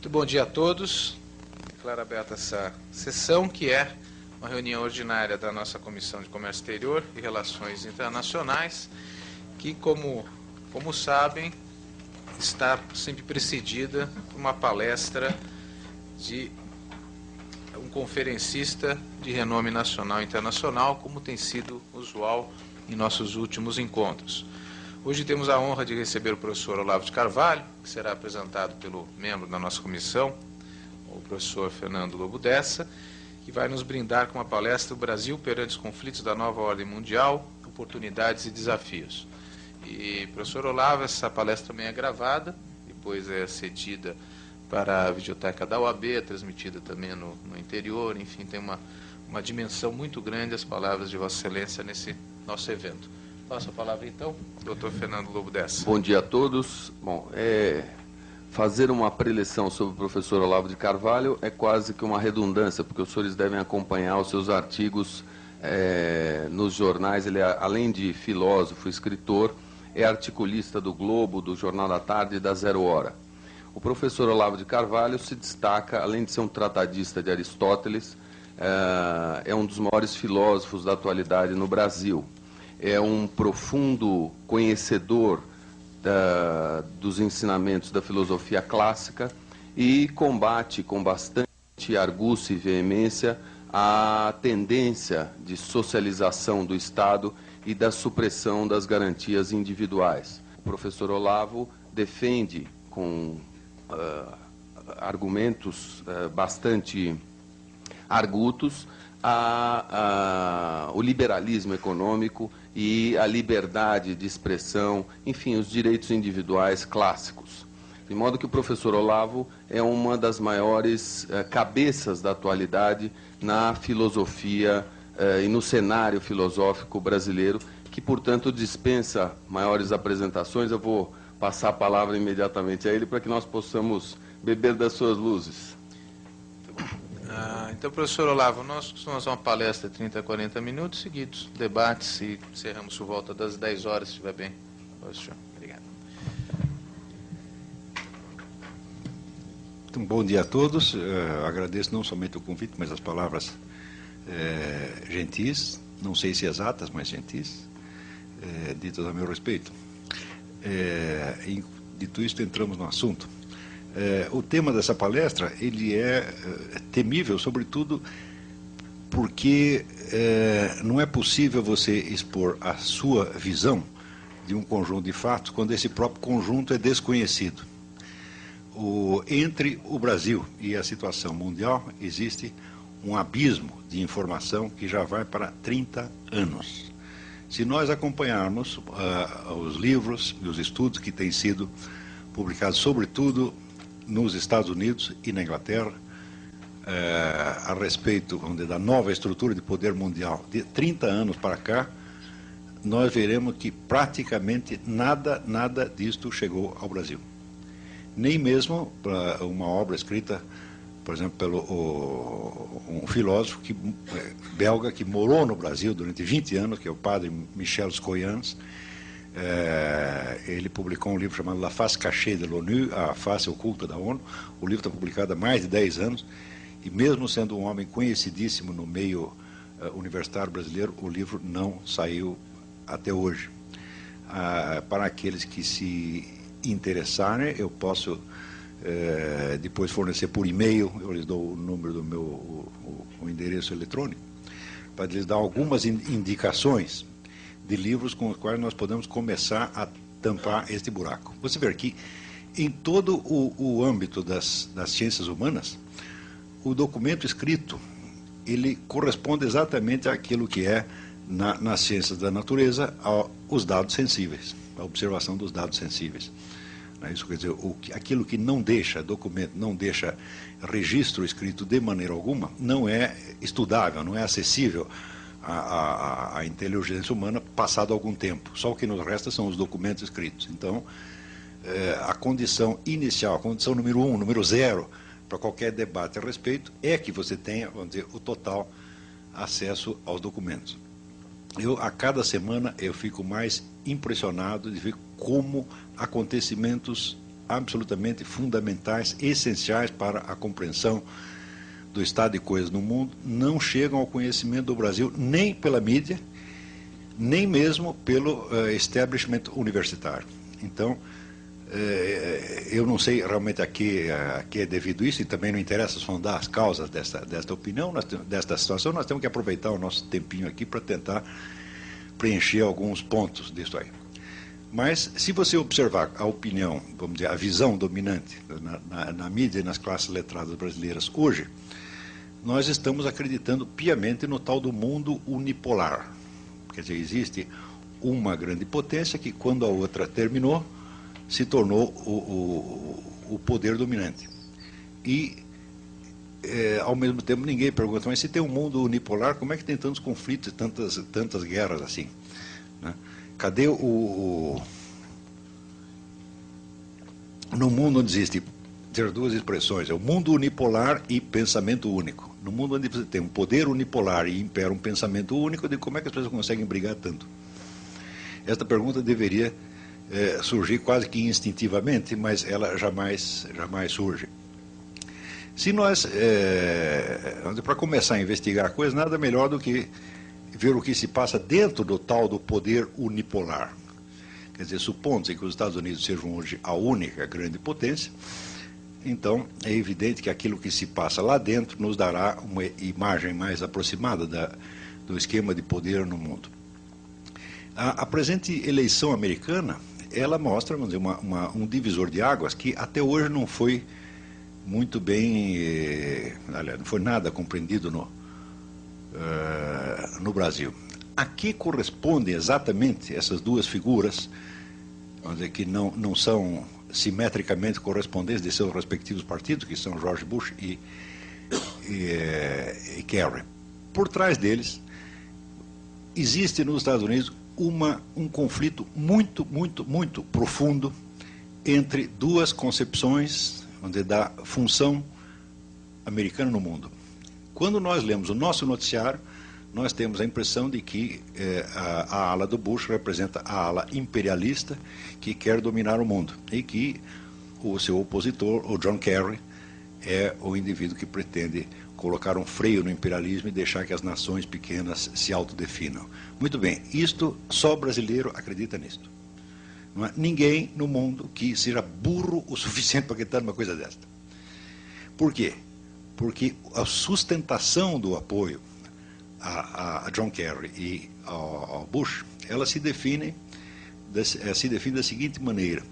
Muito bom dia a todos. Declaro aberta essa sessão, que é uma reunião ordinária da nossa Comissão de Comércio Exterior e Relações Internacionais, que, como sabem, está sempre precedida por uma palestra de um conferencista de renome nacional e internacional, como tem sido usual em nossos últimos encontros. Hoje temos a honra de receber o professor Olavo de Carvalho, que será apresentado pelo membro da nossa comissão, o professor Fernando Lobo Dessa, que vai nos brindar com uma palestra: o Brasil perante os conflitos da nova ordem mundial, oportunidades e desafios. E, professor Olavo, essa palestra também é gravada, depois é cedida para a videoteca da UAB, transmitida também no interior. Enfim, tem uma dimensão muito grande as palavras de Vossa Excelência nesse nosso evento. Passo a palavra, então, doutor Fernando Lobo Dessa. Bom dia a todos. Bom, fazer uma preleção sobre o professor Olavo de Carvalho é quase que uma redundância, porque os senhores devem acompanhar os seus artigos nos jornais. Ele, além de filósofo, escritor, é articulista do Globo, do Jornal da Tarde e da Zero Hora. O professor Olavo de Carvalho se destaca, além de ser um tratadista de Aristóteles, é um dos maiores filósofos da atualidade no Brasil. É um profundo conhecedor dos ensinamentos da filosofia clássica e combate com bastante argúcia e veemência a tendência de socialização do Estado e da supressão das garantias individuais. O professor Olavo defende com argumentos bastante argutos o liberalismo econômico e a liberdade de expressão, enfim, os direitos individuais clássicos. De modo que o professor Olavo é uma das maiores cabeças da atualidade na filosofia e no cenário filosófico brasileiro, que, portanto, dispensa maiores apresentações. Eu vou passar a palavra imediatamente a ele para que nós possamos beber das suas luzes. Então, professor Olavo, nós costumamos uma palestra de 30 a 40 minutos seguidos, debates, e encerramos por volta das 10 horas, se estiver bem. Obrigado. Então, bom dia a todos. Agradeço não somente o convite, mas as palavras gentis, não sei se exatas, mas gentis, ditas a meu respeito. Dito isto, entramos no assunto. O tema dessa palestra, ele é temível, sobretudo porque não é possível você expor a sua visão de um conjunto de fatos quando esse próprio conjunto é desconhecido. Entre o Brasil e a situação mundial existe um abismo de informação que já vai para 30 anos. Se nós acompanharmos os livros e os estudos que têm sido publicados, sobretudo nos Estados Unidos e na Inglaterra, a respeito da nova estrutura de poder mundial de 30 anos para cá, nós veremos que praticamente nada disto chegou ao Brasil. Nem mesmo para uma obra escrita, por exemplo, pelo um filósofo belga que morou no Brasil durante 20 anos, que é o padre Michel Scoyans. Ele publicou um livro chamado La Face Cachée de l'ONU, a face oculta da ONU. O livro está publicado há mais de 10 anos, e mesmo sendo um homem conhecidíssimo no meio universitário brasileiro, o livro não saiu até hoje. Para aqueles que se interessarem, eu posso depois fornecer por e-mail, eu lhes dou o número do meu o endereço eletrônico, para lhes dar algumas indicações de livros com os quais nós podemos começar a tampar este buraco. Você vê que em todo o âmbito das ciências humanas, o documento escrito, ele corresponde exatamente àquilo que é, nas ciências da natureza, os dados sensíveis, a observação dos dados sensíveis. Isso quer dizer, aquilo que não deixa documento, não deixa registro escrito de maneira alguma, não é estudável, não é acessível a inteligência humana passado algum tempo. Só o que nos resta são os documentos escritos. Então, a condição inicial, a condição número 1, número 0, para qualquer debate a respeito, é que você tenha, vamos dizer, o total acesso aos documentos. A cada semana, eu fico mais impressionado de ver como acontecimentos absolutamente fundamentais, essenciais para a compreensão do estado de coisas no mundo, não chegam ao conhecimento do Brasil nem pela mídia, nem mesmo pelo establishment universitário. Então, eu não sei realmente a que é devido isso, e também não interessa sondar as causas desta opinião, desta situação. Nós temos que aproveitar o nosso tempinho aqui para tentar preencher alguns pontos disso aí. Mas, se você observar a opinião, vamos dizer, a visão dominante na mídia e nas classes letradas brasileiras hoje, nós estamos acreditando piamente no tal do mundo unipolar. Quer dizer, existe uma grande potência que, quando a outra terminou, se tornou o poder dominante. E, ao mesmo tempo, ninguém pergunta, mas se tem um mundo unipolar, como é que tem tantos conflitos e tantas guerras assim? Né? Cadê no mundo onde existe ter duas expressões, é o mundo unipolar e pensamento único. No mundo onde você tem um poder unipolar e impera um pensamento único, de como é que as pessoas conseguem brigar tanto? Esta pergunta deveria surgir quase que instintivamente, mas ela jamais surge. Se nós, para começar a investigar a coisa, nada melhor do que ver o que se passa dentro do tal do poder unipolar. Quer dizer, supondo-se que os Estados Unidos sejam hoje a única grande potência, então é evidente que aquilo que se passa lá dentro nos dará uma imagem mais aproximada do esquema de poder no mundo. A presente eleição americana, ela mostra, vamos dizer, um divisor de águas que até hoje não foi muito bem, aliás, não foi nada compreendido no Brasil. A que correspondem exatamente essas duas figuras, vamos dizer, que não são simetricamente correspondentes de seus respectivos partidos, que são George Bush e Kerry? Por trás deles, existe nos Estados Unidos um conflito muito profundo entre duas concepções, vamos dizer, da função americana no mundo. Quando nós lemos o nosso noticiário, nós temos a impressão de que a ala do Bush representa a ala imperialista que quer dominar o mundo, e que o seu opositor, o John Kerry, é o indivíduo que pretende colocar um freio no imperialismo e deixar que as nações pequenas se autodefinam. Muito bem, só brasileiro acredita nisto. Não há ninguém no mundo que seja burro o suficiente para acreditar numa coisa desta. Por quê? Porque a sustentação do apoio a John Kerry e ao Bush, ela se define da seguinte maneira: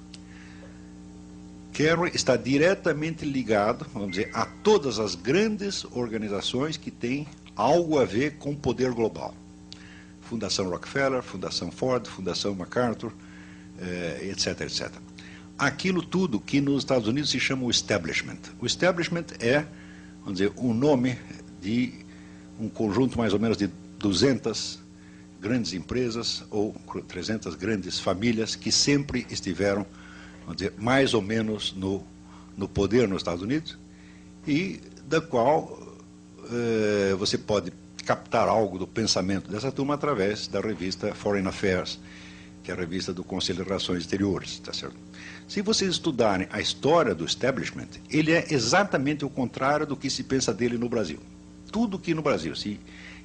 Kerry está diretamente ligado, vamos dizer, a todas as grandes organizações que têm algo a ver com o poder global. Fundação Rockefeller, Fundação Ford, Fundação MacArthur, etc, etc. Aquilo tudo que nos Estados Unidos se chama o establishment. O establishment é, vamos dizer, um nome de um conjunto mais ou menos de 200 grandes empresas ou 300 grandes famílias que sempre estiveram, vamos dizer, mais ou menos no poder nos Estados Unidos, e da qual você pode captar algo do pensamento dessa turma através da revista Foreign Affairs, que é a revista do Conselho de Relações Exteriores, tá certo? Se vocês estudarem a história do establishment, ele é exatamente o contrário do que se pensa dele no Brasil. Tudo que no Brasil se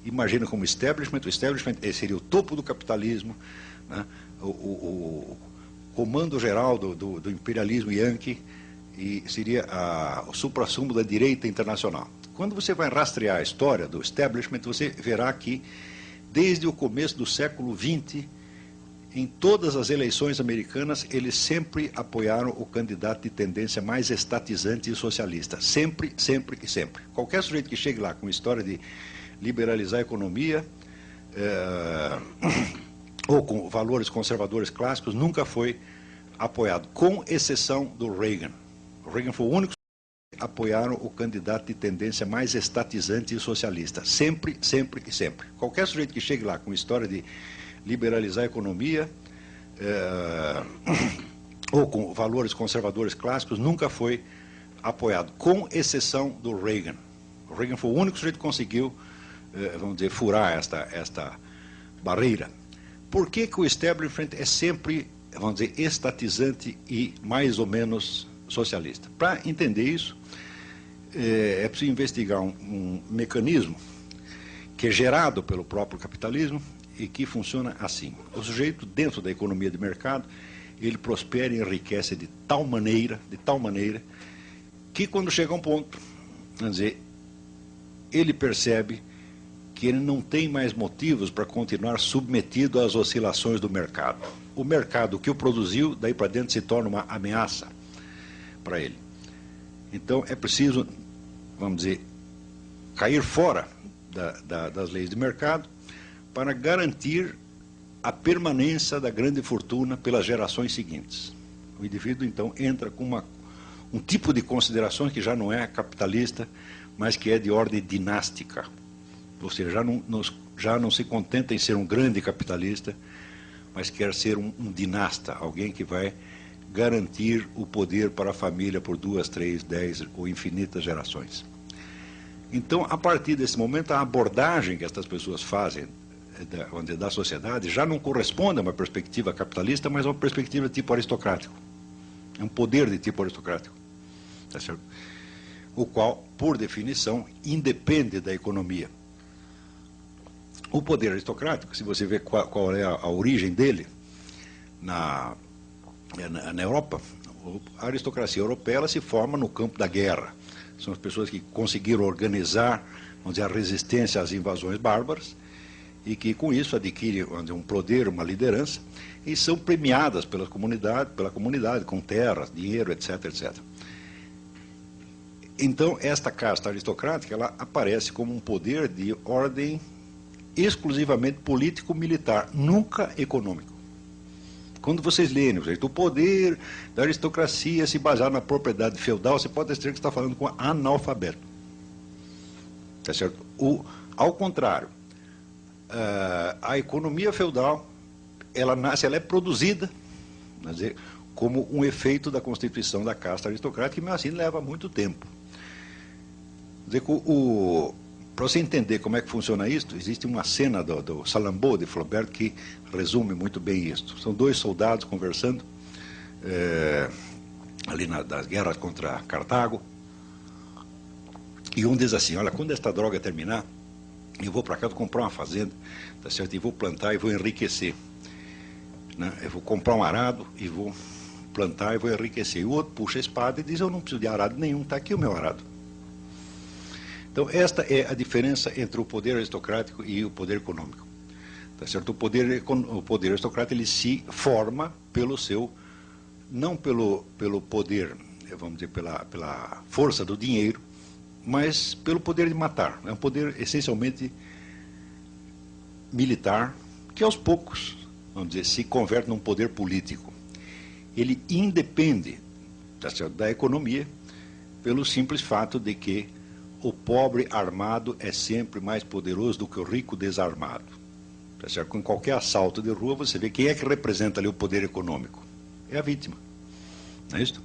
imagina como establishment, o establishment seria o topo do capitalismo, né? O comando geral do imperialismo yankee, e seria o suprassumo da direita internacional. Quando você vai rastrear a história do establishment, você verá que, desde o começo do século XX, em todas as eleições americanas, eles sempre apoiaram o candidato de tendência mais estatizante e socialista. Sempre, sempre e sempre. Qualquer sujeito que chegue lá com história de liberalizar a economia, ou com valores conservadores clássicos, nunca foi apoiado, com exceção do Reagan. O Reagan foi o único que apoiaram o candidato de tendência mais estatizante e socialista. Sempre, sempre e sempre. Qualquer sujeito que chegue lá com história de liberalizar a economia, ou com valores conservadores clássicos, nunca foi apoiado, com exceção do Reagan. O Reagan foi o único sujeito que conseguiu, vamos dizer, furar esta barreira. Por que o establishment é sempre vamos dizer, estatizante e mais ou menos socialista. Para entender isso, é preciso investigar um mecanismo que é gerado pelo próprio capitalismo e que funciona assim. O sujeito, dentro da economia de mercado, ele prospera e enriquece de tal maneira, que quando chega a um ponto, vamos dizer, ele percebe que ele não tem mais motivos para continuar submetido às oscilações do mercado. O mercado que o produziu, daí para dentro, se torna uma ameaça para ele. Então, é preciso, vamos dizer, cair fora das leis de mercado para garantir a permanência da grande fortuna pelas gerações seguintes. O indivíduo, então, entra com um tipo de consideração que já não é capitalista, mas que é de ordem dinástica. Ou seja, já não se contenta em ser um grande capitalista, mas quer ser um dinasta, alguém que vai garantir o poder para a família por 2, 3, 10 ou infinitas gerações. Então, a partir desse momento, a abordagem que estas pessoas fazem da sociedade já não corresponde a uma perspectiva capitalista, mas a uma perspectiva de tipo aristocrático. É um poder de tipo aristocrático. Tá certo? O qual, por definição, independe da economia. O poder aristocrático, se você vê qual é a origem dele na Europa, a aristocracia europeia ela se forma no campo da guerra. São as pessoas que conseguiram organizar, vamos dizer, a resistência às invasões bárbaras e que com isso adquirem, vamos dizer, um poder, uma liderança e são premiadas pela comunidade com terras, dinheiro, etc, etc. Então, esta casta aristocrática ela aparece como um poder de ordem exclusivamente político-militar, nunca econômico. Quando vocês lerem, o poder da aristocracia se basear na propriedade feudal, você pode dizer que está falando com analfabeto. Tá certo? Ao contrário, a economia feudal, ela é produzida, quer dizer, como um efeito da constituição da casta aristocrática, mas assim leva muito tempo. Quer dizer, para você entender como é que funciona isso, existe uma cena do Salammbô de Flaubert que resume muito bem isso. São dois soldados conversando ali das guerras contra Cartago, e um diz assim: olha, quando esta droga terminar, eu vou para cá, vou comprar uma fazenda, tá certo? E vou plantar e vou enriquecer. Né? Eu vou comprar um arado e vou plantar e vou enriquecer. E o outro puxa a espada e diz: eu não preciso de arado nenhum, está aqui o meu arado. Então, esta é a diferença entre o poder aristocrático e o poder econômico. Tá certo? O poder aristocrático ele se forma pelo seu, não pelo poder, vamos dizer, pela força do dinheiro, mas pelo poder de matar. É um poder essencialmente militar, que aos poucos, vamos dizer, se converte num poder político. Ele independe, tá certo, da economia pelo simples fato de que o pobre armado é sempre mais poderoso do que o rico desarmado. Tá certo? Com qualquer assalto de rua, você vê quem é que representa ali o poder econômico. É a vítima. Não é isso?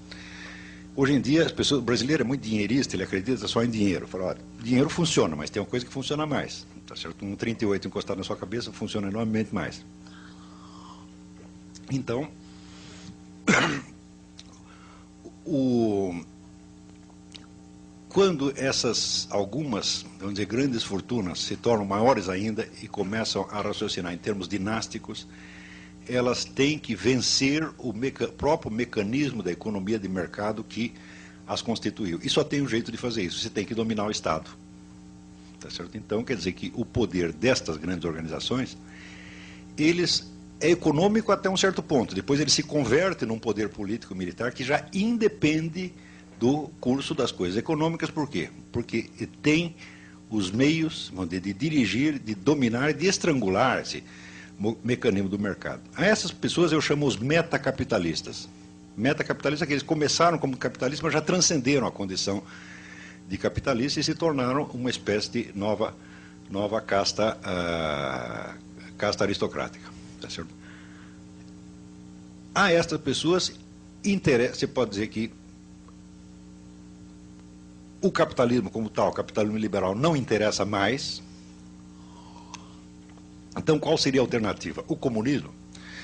Hoje em dia, o brasileiro é muito dinheirista, ele acredita só em dinheiro. Fala, olha, dinheiro funciona, mas tem uma coisa que funciona mais. Tá certo? Um 38 encostado na sua cabeça funciona enormemente mais. Então, quando algumas, vamos dizer, grandes fortunas se tornam maiores ainda e começam a raciocinar em termos dinásticos, elas têm que vencer o próprio mecanismo da economia de mercado que as constituiu. E só tem um jeito de fazer isso: você tem que dominar o Estado. Tá certo? Então, quer dizer que o poder destas grandes organizações, é econômico até um certo ponto. Depois ele se converte num poder político-militar que já independe do curso das coisas econômicas. Por quê? Porque tem os meios de dirigir, de dominar, de estrangular esse mecanismo do mercado. A essas pessoas eu chamo os metacapitalistas. Metacapitalistas é que eles começaram como capitalistas, mas já transcenderam a condição de capitalistas e se tornaram uma espécie de nova casta aristocrática. Tá certo? A estas pessoas você pode dizer que o capitalismo como tal, o capitalismo liberal, não interessa mais. Então, qual seria a alternativa? O comunismo?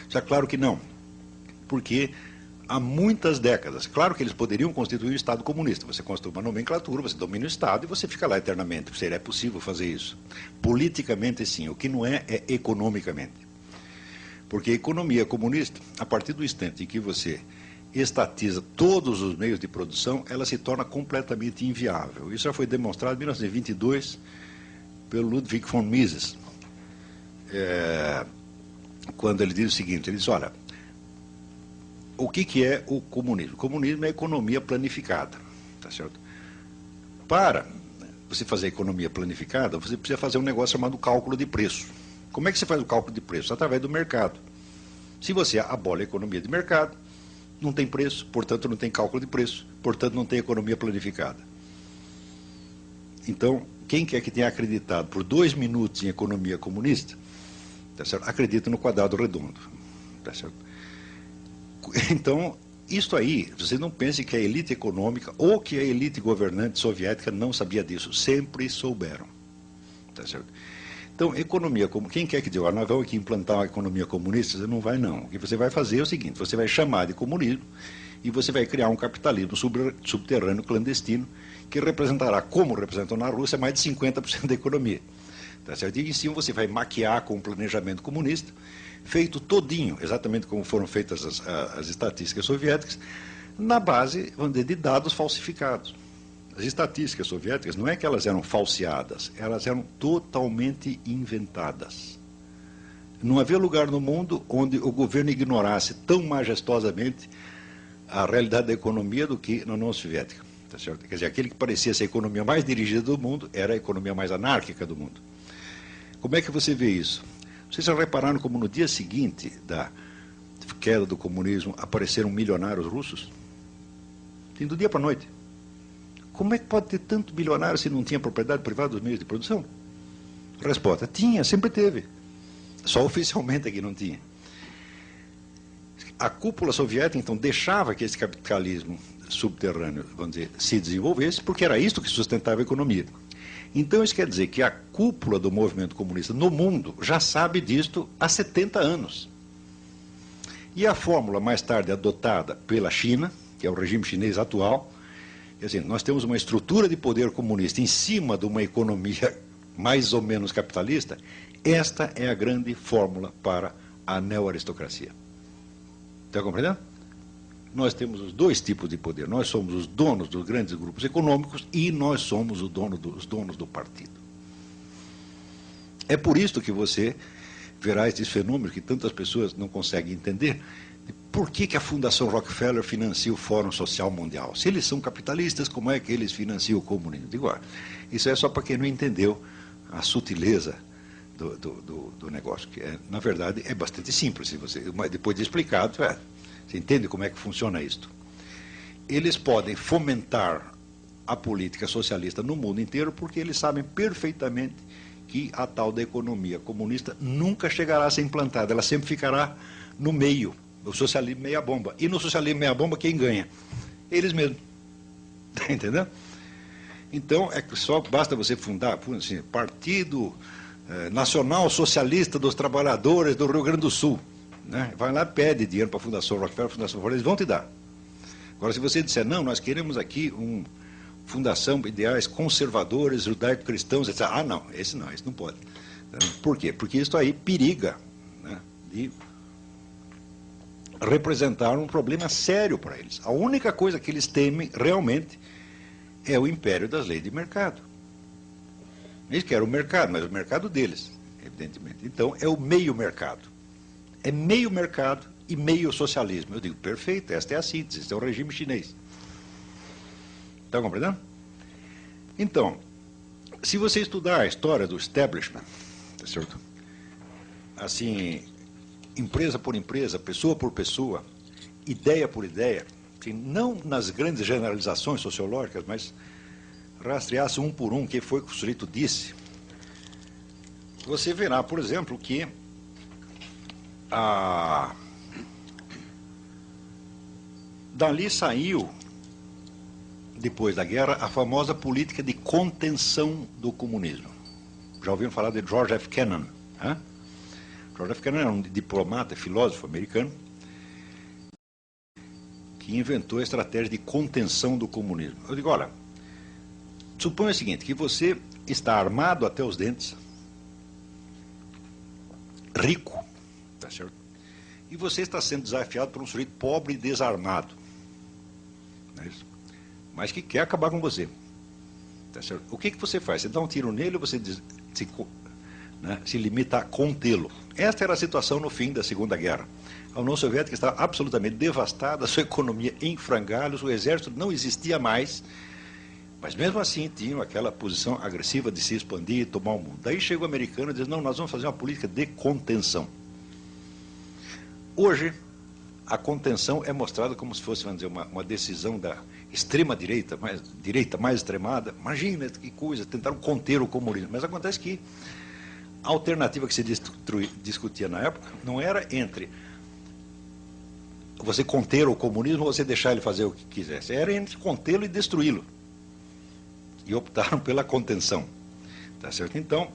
Já claro que não. porque há muitas décadas, claro que eles poderiam constituir um Estado comunista, você constitui uma nomenclatura, você domina o Estado e você fica lá eternamente, seria possível fazer isso. Politicamente sim, o que não é economicamente. Porque a economia comunista, a partir do instante em que você estatiza todos os meios de produção, ela se torna completamente inviável. Isso já foi demonstrado em 1922 pelo Ludwig von Mises, quando ele diz o seguinte, ele diz, olha, o que é o comunismo? O comunismo é a economia planificada, tá certo? Para você fazer economia planificada, você precisa fazer um negócio chamado cálculo de preço. Como é que você faz o cálculo de preço? Através do mercado. Se você abole a economia de mercado, não tem preço, portanto não tem cálculo de preço, portanto não tem economia planificada. Então, quem quer que tenha acreditado por 2 minutos em economia comunista, tá certo? Acredita no quadrado redondo, tá certo? Então, isso aí, você não pense que a elite econômica ou que a elite governante soviética não sabia disso, sempre souberam, tá certo? Então, economia, quem quer que diga, nós vamos aqui implantar uma economia comunista, você não vai não. O que você vai fazer é o seguinte, você vai chamar de comunismo e você vai criar um capitalismo subterrâneo clandestino que representará, como representou na Rússia, mais de 50% da economia. Tá certo? E em cima você vai maquiar com um planejamento comunista, feito todinho, exatamente como foram feitas as estatísticas soviéticas, na base, vamos dizer, de dados falsificados. As estatísticas soviéticas não é que elas eram falseadas, elas eram totalmente inventadas. Não havia lugar no mundo onde o governo ignorasse tão majestosamente a realidade da economia do que na União Soviética. Tá certo? Quer dizer, aquele que parecia ser a economia mais dirigida do mundo era a economia mais anárquica do mundo. Como é que você vê isso? Vocês já repararam como no dia seguinte da queda do comunismo apareceram milionários russos? Sim, do dia para a noite. Como é que pode ter tanto bilionário se não tinha propriedade privada dos meios de produção? Resposta, tinha, sempre teve. Só oficialmente é que não tinha. A cúpula soviética, então, deixava que esse capitalismo subterrâneo, vamos dizer, se desenvolvesse, porque era isso que sustentava a economia. Então, isso quer dizer que a cúpula do movimento comunista no mundo já sabe disto há 70 anos. E a fórmula mais tarde adotada pela China, que é o regime chinês atual, quer dizer, nós temos uma estrutura de poder comunista em cima de uma economia mais ou menos capitalista, esta é a grande fórmula para a neoaristocracia. Está compreendendo? Nós temos os dois tipos de poder. Nós somos os donos dos grandes grupos econômicos e nós somos os donos do partido. É por isso que você verá esses fenômenos que tantas pessoas não conseguem entender. Por que a Fundação Rockefeller financia o Fórum Social Mundial? Se eles são capitalistas, como é que eles financiam o comunismo? Digo, isso é só para quem não entendeu a sutileza do negócio, que na verdade é bastante simples. Se você, depois de explicado, você entende como é que funciona isto. Eles podem fomentar a política socialista no mundo inteiro porque eles sabem perfeitamente que a tal da economia comunista nunca chegará a ser implantada, ela sempre ficará no meio. O socialismo meia bomba. E no socialismo meia bomba, quem ganha? Eles mesmos. Está entendendo? Então, é que só basta você fundar assim, Partido Nacional Socialista dos Trabalhadores do Rio Grande do Sul. Né? Vai lá, pede dinheiro para a Fundação Rockefeller, eles vão te dar. Agora, se você disser, não, nós queremos aqui uma fundação de ideais conservadores, judaico-cristãos, etc. Ah, não, esse não pode. Por quê? Porque isso aí periga, né, de representar um problema sério para eles. A única coisa que eles temem realmente é o império das leis de mercado. Eles querem o mercado, mas o mercado deles, evidentemente. Então, é o meio mercado. É meio mercado e meio socialismo. Eu digo, perfeito, esta é a síntese, este é o regime chinês. Está compreendendo? Então, se você estudar a história do establishment, tá certo? Assim, empresa por empresa, pessoa por pessoa, ideia por ideia, que não nas grandes generalizações sociológicas, mas rastreasse um por um o que foi que o sujeito disse, você verá, por exemplo, que dali saiu, depois da guerra, a famosa política de contenção do comunismo. Já ouviram falar de George F. Kennan? George F. Kennan era um diplomata, filósofo americano, que inventou a estratégia de contenção do comunismo. Eu digo, olha, suponha o seguinte, que você está armado até os dentes, rico, tá certo? E você está sendo desafiado por um sujeito pobre e desarmado, não é isso? Mas que quer acabar com você. Tá certo? O que você faz? Você dá um tiro nele ou você se limita a contê-lo? Esta era a situação no fim da Segunda Guerra. A União Soviética estava absolutamente devastada, a sua economia em frangalhos, o exército não existia mais, mas mesmo assim tinham aquela posição agressiva de se expandir e tomar o mundo. Daí chega o americano e diz, não, nós vamos fazer uma política de contenção. Hoje, a contenção é mostrada como se fosse, vamos dizer, uma decisão da extrema-direita, mais extremada. Imagina que coisa, tentaram conter o comunismo. Mas acontece que a alternativa que se discutia na época não era entre você conter o comunismo ou você deixar ele fazer o que quisesse. Era entre contê-lo e destruí-lo. E optaram pela contenção. Tá certo? Então,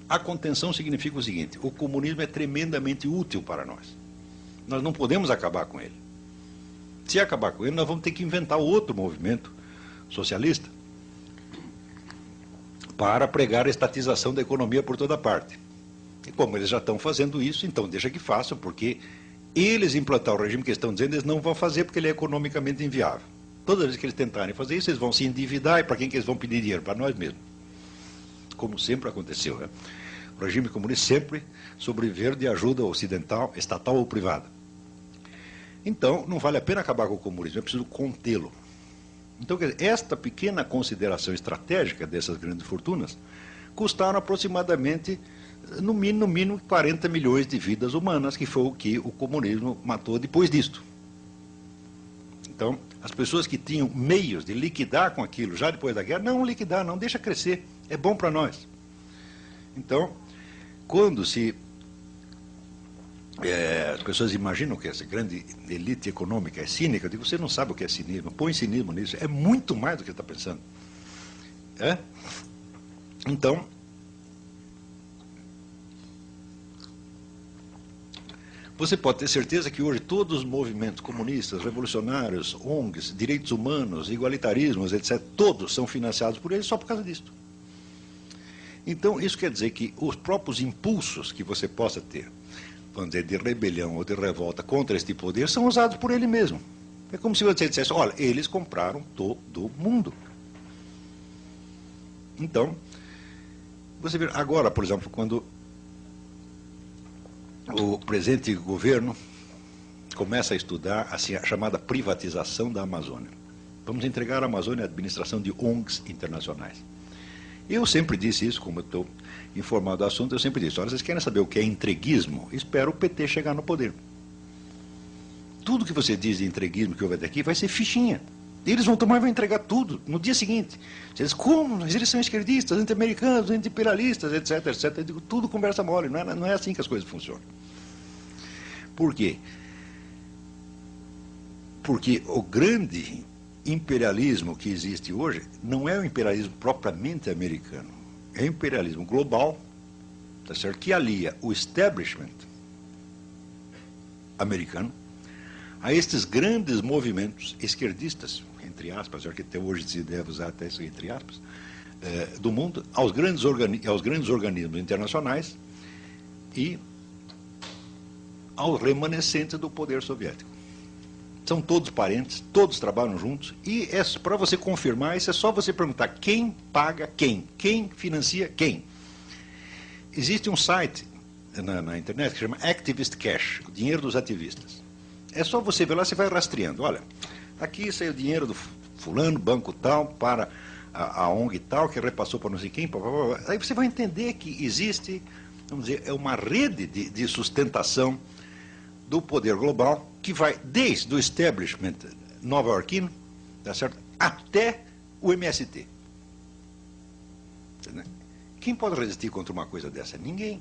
a contenção significa o seguinte, o comunismo é tremendamente útil para nós. Nós não podemos acabar com ele. Se acabar com ele, nós vamos ter que inventar outro movimento socialista para pregar a estatização da economia por toda parte. E como eles já estão fazendo isso, então deixa que façam, porque eles implantar o regime que eles estão dizendo, eles não vão fazer porque ele é economicamente inviável. Toda vez que eles tentarem fazer isso, eles vão se endividar, e para quem que eles vão pedir dinheiro? Para nós mesmos. Como sempre aconteceu, né? O regime comunista sempre sobreviver de ajuda ocidental, estatal ou privada. Então, não vale a pena acabar com o comunismo, é preciso contê-lo. Então, quer dizer, esta pequena consideração estratégica dessas grandes fortunas custaram aproximadamente, no mínimo 40 milhões de vidas humanas, que foi o que o comunismo matou depois disto. Então, as pessoas que tinham meios de liquidar com aquilo já depois da guerra, não liquidar, não, deixa crescer, é bom para nós. Então, quando as pessoas imaginam que essa grande elite econômica é cínica, eu digo, você não sabe o que é cinismo, põe cinismo nisso, é muito mais do que você está pensando. É? Então, você pode ter certeza que hoje todos os movimentos comunistas, revolucionários, ONGs, direitos humanos, igualitarismos, etc., todos são financiados por eles só por causa disso. Então, isso quer dizer que os próprios impulsos que você possa ter, vamos dizer, de rebelião ou de revolta contra este poder, são usados por ele mesmo. É como se você dissesse, olha, eles compraram todo mundo. Então, você vê, agora, por exemplo, quando o presente governo começa a estudar assim, a chamada privatização da Amazônia. Vamos entregar a Amazônia à administração de ONGs internacionais. Eu sempre disse isso, como eu estou informado do assunto, eu sempre disse, olha, vocês querem saber o que é entreguismo? Espero o PT chegar no poder. Tudo que você diz de entreguismo que houve até aqui vai ser fichinha. Eles vão tomar e vão entregar tudo no dia seguinte. Vocês, como? Mas eles são esquerdistas, anti-americanos, anti-imperialistas, etc, etc. Eu digo, tudo conversa mole, não é assim que as coisas funcionam. Por quê? Porque o grande imperialismo que existe hoje não é o imperialismo propriamente americano, é o imperialismo global, tá certo? Que alia o establishment americano a estes grandes movimentos esquerdistas, entre aspas, já que até hoje se deve usar até isso entre aspas, do mundo, aos grandes organismos internacionais e aos remanescentes do poder soviético. São todos parentes, todos trabalham juntos, e para você confirmar isso é só você perguntar quem paga quem financia quem. Existe um site na internet que chama Activist Cash, o dinheiro dos ativistas. É só você ver lá, você vai rastreando, olha, aqui saiu o dinheiro do fulano, banco tal, para a ONG tal, que repassou para não sei quem, aí você vai entender que existe, vamos dizer, é uma rede de sustentação do poder global, que vai desde o establishment nova-iorquino, tá certo? Até o MST. Quem pode resistir contra uma coisa dessa? Ninguém.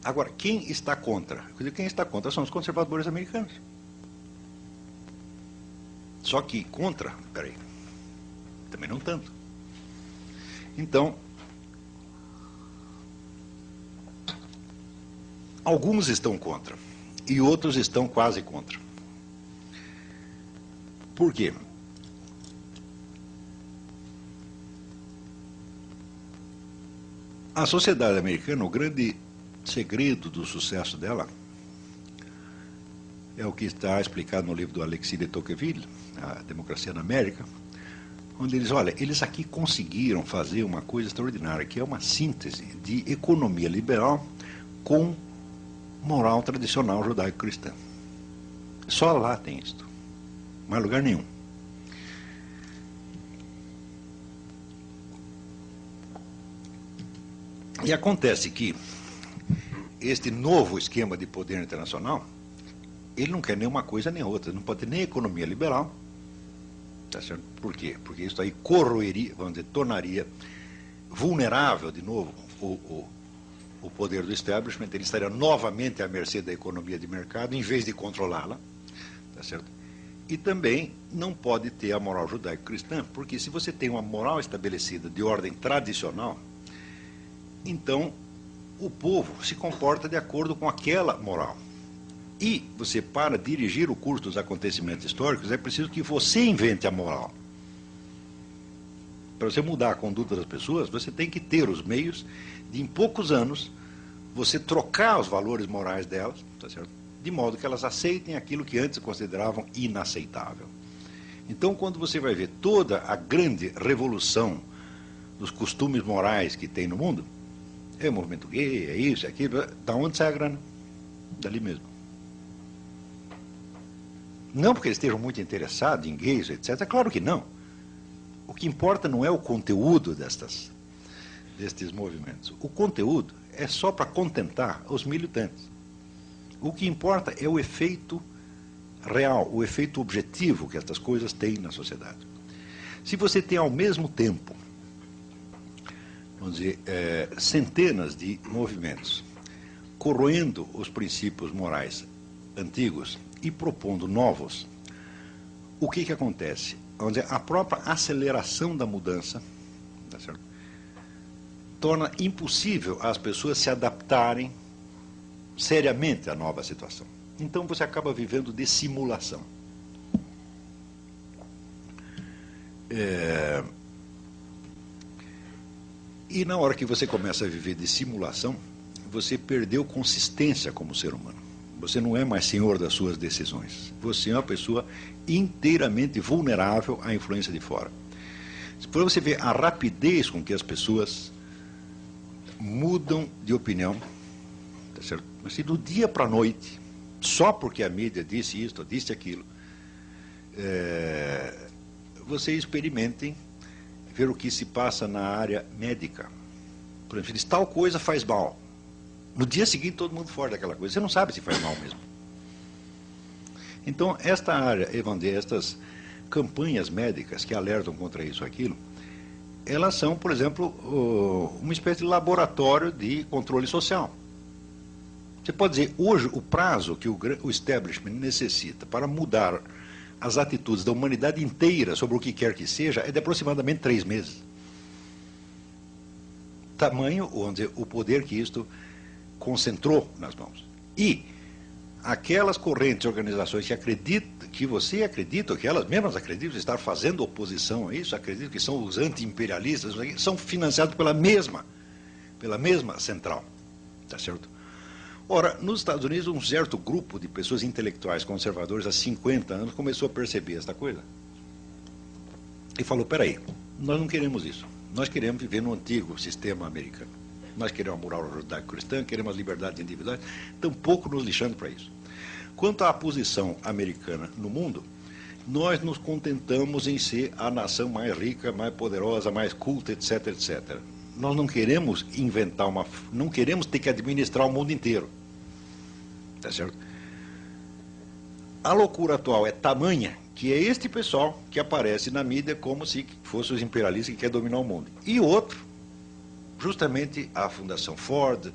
Agora, quem está contra? Quem está contra são os conservadores americanos. Só que contra, peraí, também não tanto. Então, alguns estão contra e outros estão quase contra. Por quê? A sociedade americana, o grande segredo do sucesso dela é o que está explicado no livro do Alexis de Tocqueville, A Democracia na América, onde eles, olha, eles aqui conseguiram fazer uma coisa extraordinária, que é uma síntese de economia liberal com moral tradicional judaico-cristã. Só lá tem isto, mais lugar nenhum. E acontece que este novo esquema de poder internacional, ele não quer nem uma coisa nem outra, não pode ter nem economia liberal, tá certo? Por quê? Porque isso aí corroeria, vamos dizer, tornaria vulnerável de novo o poder do establishment, ele estaria novamente à mercê da economia de mercado, em vez de controlá-la, tá certo? E também não pode ter a moral judaico-cristã, porque se você tem uma moral estabelecida de ordem tradicional, então o povo se comporta de acordo com aquela moral. E você, para dirigir o curso dos acontecimentos históricos, é preciso que você invente a moral. Para você mudar a conduta das pessoas, você tem que ter os meios de, em poucos anos, você trocar os valores morais delas, tá certo? De modo que elas aceitem aquilo que antes consideravam inaceitável. Então, quando você vai ver toda a grande revolução dos costumes morais que tem no mundo, é o movimento gay, é isso, é aquilo, da onde sai a grana? Dali mesmo. Não porque eles estejam muito interessados em gays, etc. Claro que não. O que importa não é o conteúdo destes movimentos. O conteúdo é só para contentar os militantes. O que importa é o efeito real, o efeito objetivo que estas coisas têm na sociedade. Se você tem ao mesmo tempo, vamos dizer, centenas de movimentos corroendo os princípios morais antigos e propondo novos, o que acontece? Vamos dizer, a própria aceleração da mudança, tá certo? Torna impossível as pessoas se adaptarem seriamente à nova situação. Então você acaba vivendo de simulação. E na hora que você começa a viver de simulação, você perdeu consistência como ser humano. Você não é mais senhor das suas decisões. Você é uma pessoa inteiramente vulnerável à influência de fora. Para você ver a rapidez com que as pessoas mudam de opinião, tá certo? Mas se do dia para a noite, só porque a mídia disse isto, disse aquilo, vocês experimentem ver o que se passa na área médica. Por exemplo, diz, tal coisa faz mal. No dia seguinte, todo mundo fora daquela coisa. Você não sabe se faz mal mesmo. Então, esta área, estas campanhas médicas que alertam contra isso ou aquilo, elas são, por exemplo, uma espécie de laboratório de controle social. Você pode dizer, hoje, o prazo que o establishment necessita para mudar as atitudes da humanidade inteira sobre o que quer que seja é de aproximadamente 3 meses. Tamanho, vamos dizer, o poder que isto concentrou nas mãos. E aquelas correntes e organizações que acreditam, que você acredita, que elas mesmas acreditam estar fazendo oposição a isso, acreditam que são os anti-imperialistas, são financiados pela mesma central. Tá certo? Ora, nos Estados Unidos, um certo grupo de pessoas intelectuais conservadores há 50 anos começou a perceber esta coisa. E falou, peraí, nós não queremos isso. Nós queremos viver no antigo sistema americano. Nós queremos a moral judaico-cristã, queremos as liberdades individuais, tampouco nos lixando para isso. Quanto à posição americana no mundo, nós nos contentamos em ser a nação mais rica, mais poderosa, mais culta, etc, etc. Nós não queremos inventar não queremos ter que administrar o mundo inteiro. Tá certo? A loucura atual é tamanha que é este pessoal que aparece na mídia como se fosse os imperialistas que querem dominar o mundo. E outro, justamente a Fundação Ford,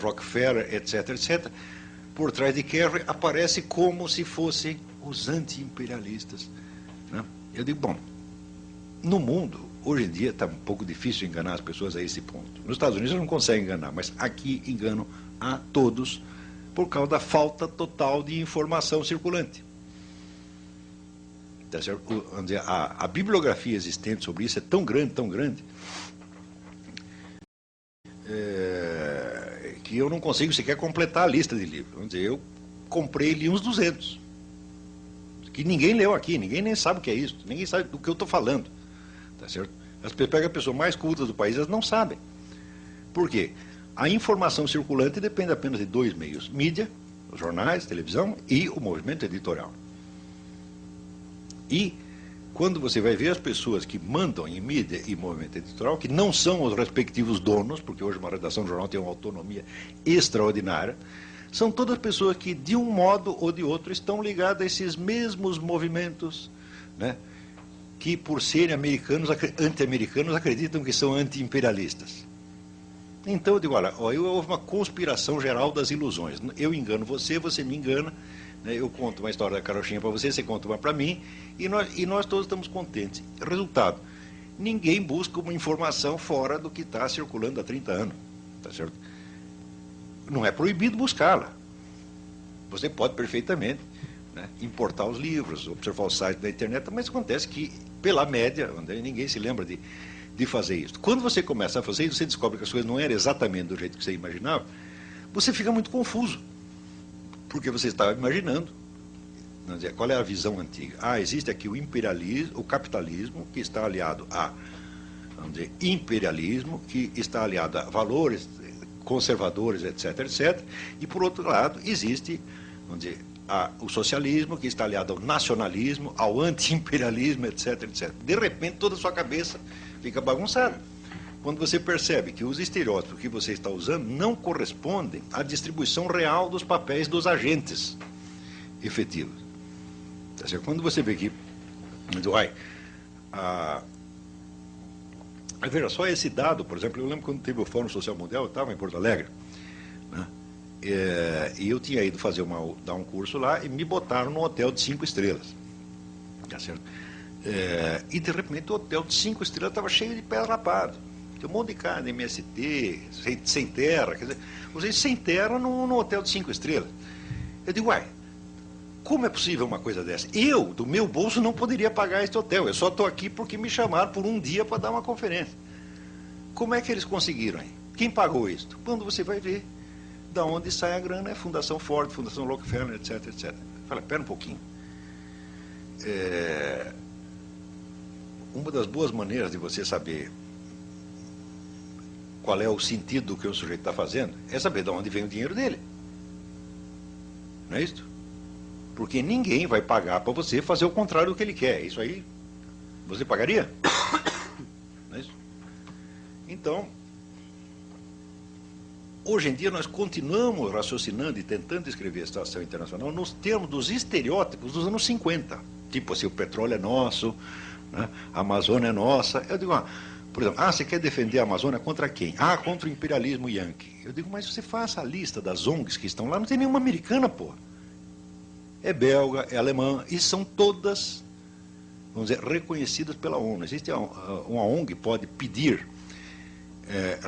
Rockefeller, etc, etc, por trás de Kerry, aparece como se fossem os anti-imperialistas. Né? Eu digo, bom, no mundo, hoje em dia está um pouco difícil enganar as pessoas a esse ponto. Nos Estados Unidos não conseguem enganar, mas aqui enganam a todos por causa da falta total de informação circulante. Tá certo? Vamos dizer, a bibliografia existente sobre isso é tão grande, que eu não consigo sequer completar a lista de livros. Vamos dizer, eu comprei e li uns 200. Que ninguém leu aqui, ninguém nem sabe o que é isso, ninguém sabe do que eu estou falando. Tá certo? Pega a pessoa mais culta do país, elas não sabem. Por quê? A informação circulante depende apenas de 2 meios: mídia, os jornais, televisão e o movimento editorial. E quando você vai ver as pessoas que mandam em mídia e movimento editorial, que não são os respectivos donos, porque hoje uma redação de jornal tem uma autonomia extraordinária, são todas pessoas que, de um modo ou de outro, estão ligadas a esses mesmos movimentos, né, que, por serem americanos, anti-americanos, acreditam que são anti-imperialistas. Então eu digo, olha, houve uma conspiração geral das ilusões. Eu engano você, você me engana, né, eu conto uma história da carochinha para você, você conta uma para mim, e nós todos estamos contentes. Resultado, ninguém busca uma informação fora do que está circulando há 30 anos. Tá certo? Não é proibido buscá-la. Você pode perfeitamente, né, importar os livros, observar o site da internet, mas acontece que, pela média, ninguém se lembra de fazer isso. Quando você começa a fazer isso, você descobre que as coisas não eram exatamente do jeito que você imaginava, você fica muito confuso, porque você estava imaginando. Qual é a visão antiga? Existe aqui o imperialismo, o capitalismo, que está aliado a, vamos dizer, imperialismo, que está aliado a valores conservadores, etc, etc. E, por outro lado, existe, vamos dizer, o socialismo, que está aliado ao nacionalismo, ao anti-imperialismo, etc, etc. De repente, toda a sua cabeça fica bagunçada. Quando você percebe que os estereótipos que você está usando não correspondem à distribuição real dos papéis dos agentes efetivos. Quando você vê que, veja só esse dado, por exemplo, eu lembro quando teve o Fórum Social Mundial, eu estava em Porto Alegre, né, e eu tinha ido dar um curso lá e me botaram num hotel de 5 estrelas. Tá certo? E de repente o hotel de 5 estrelas estava cheio de pés rapados. Tem um monte de cara de MST, sem terra, quer dizer, vocês sem terra num hotel de 5 estrelas. Eu digo, como é possível uma coisa dessa? Eu, do meu bolso, não poderia pagar este hotel. Eu só estou aqui porque me chamaram por um dia para dar uma conferência. Como é que eles conseguiram aí? Quem pagou isso? Quando você vai ver da onde sai a grana, é Fundação Ford, Fundação Rockefeller, etc, etc. Fala, pera um pouquinho. Uma das boas maneiras de você saber qual é o sentido do que o sujeito está fazendo é saber de onde vem o dinheiro dele. Não é isso? Porque ninguém vai pagar para você fazer o contrário do que ele quer. Isso aí, você pagaria? Não é isso? Então, hoje em dia nós continuamos raciocinando e tentando escrever a situação internacional nos termos dos estereótipos dos anos 50. Tipo assim, o petróleo é nosso, né? A Amazônia é nossa. Eu digo, por exemplo, você quer defender a Amazônia contra quem? Contra o imperialismo yankee. Eu digo, mas você faça a lista das ONGs que estão lá, não tem nenhuma americana, pô. É belga, é alemã, e são todas, vamos dizer, reconhecidas pela ONU. Existe uma ONG que pode pedir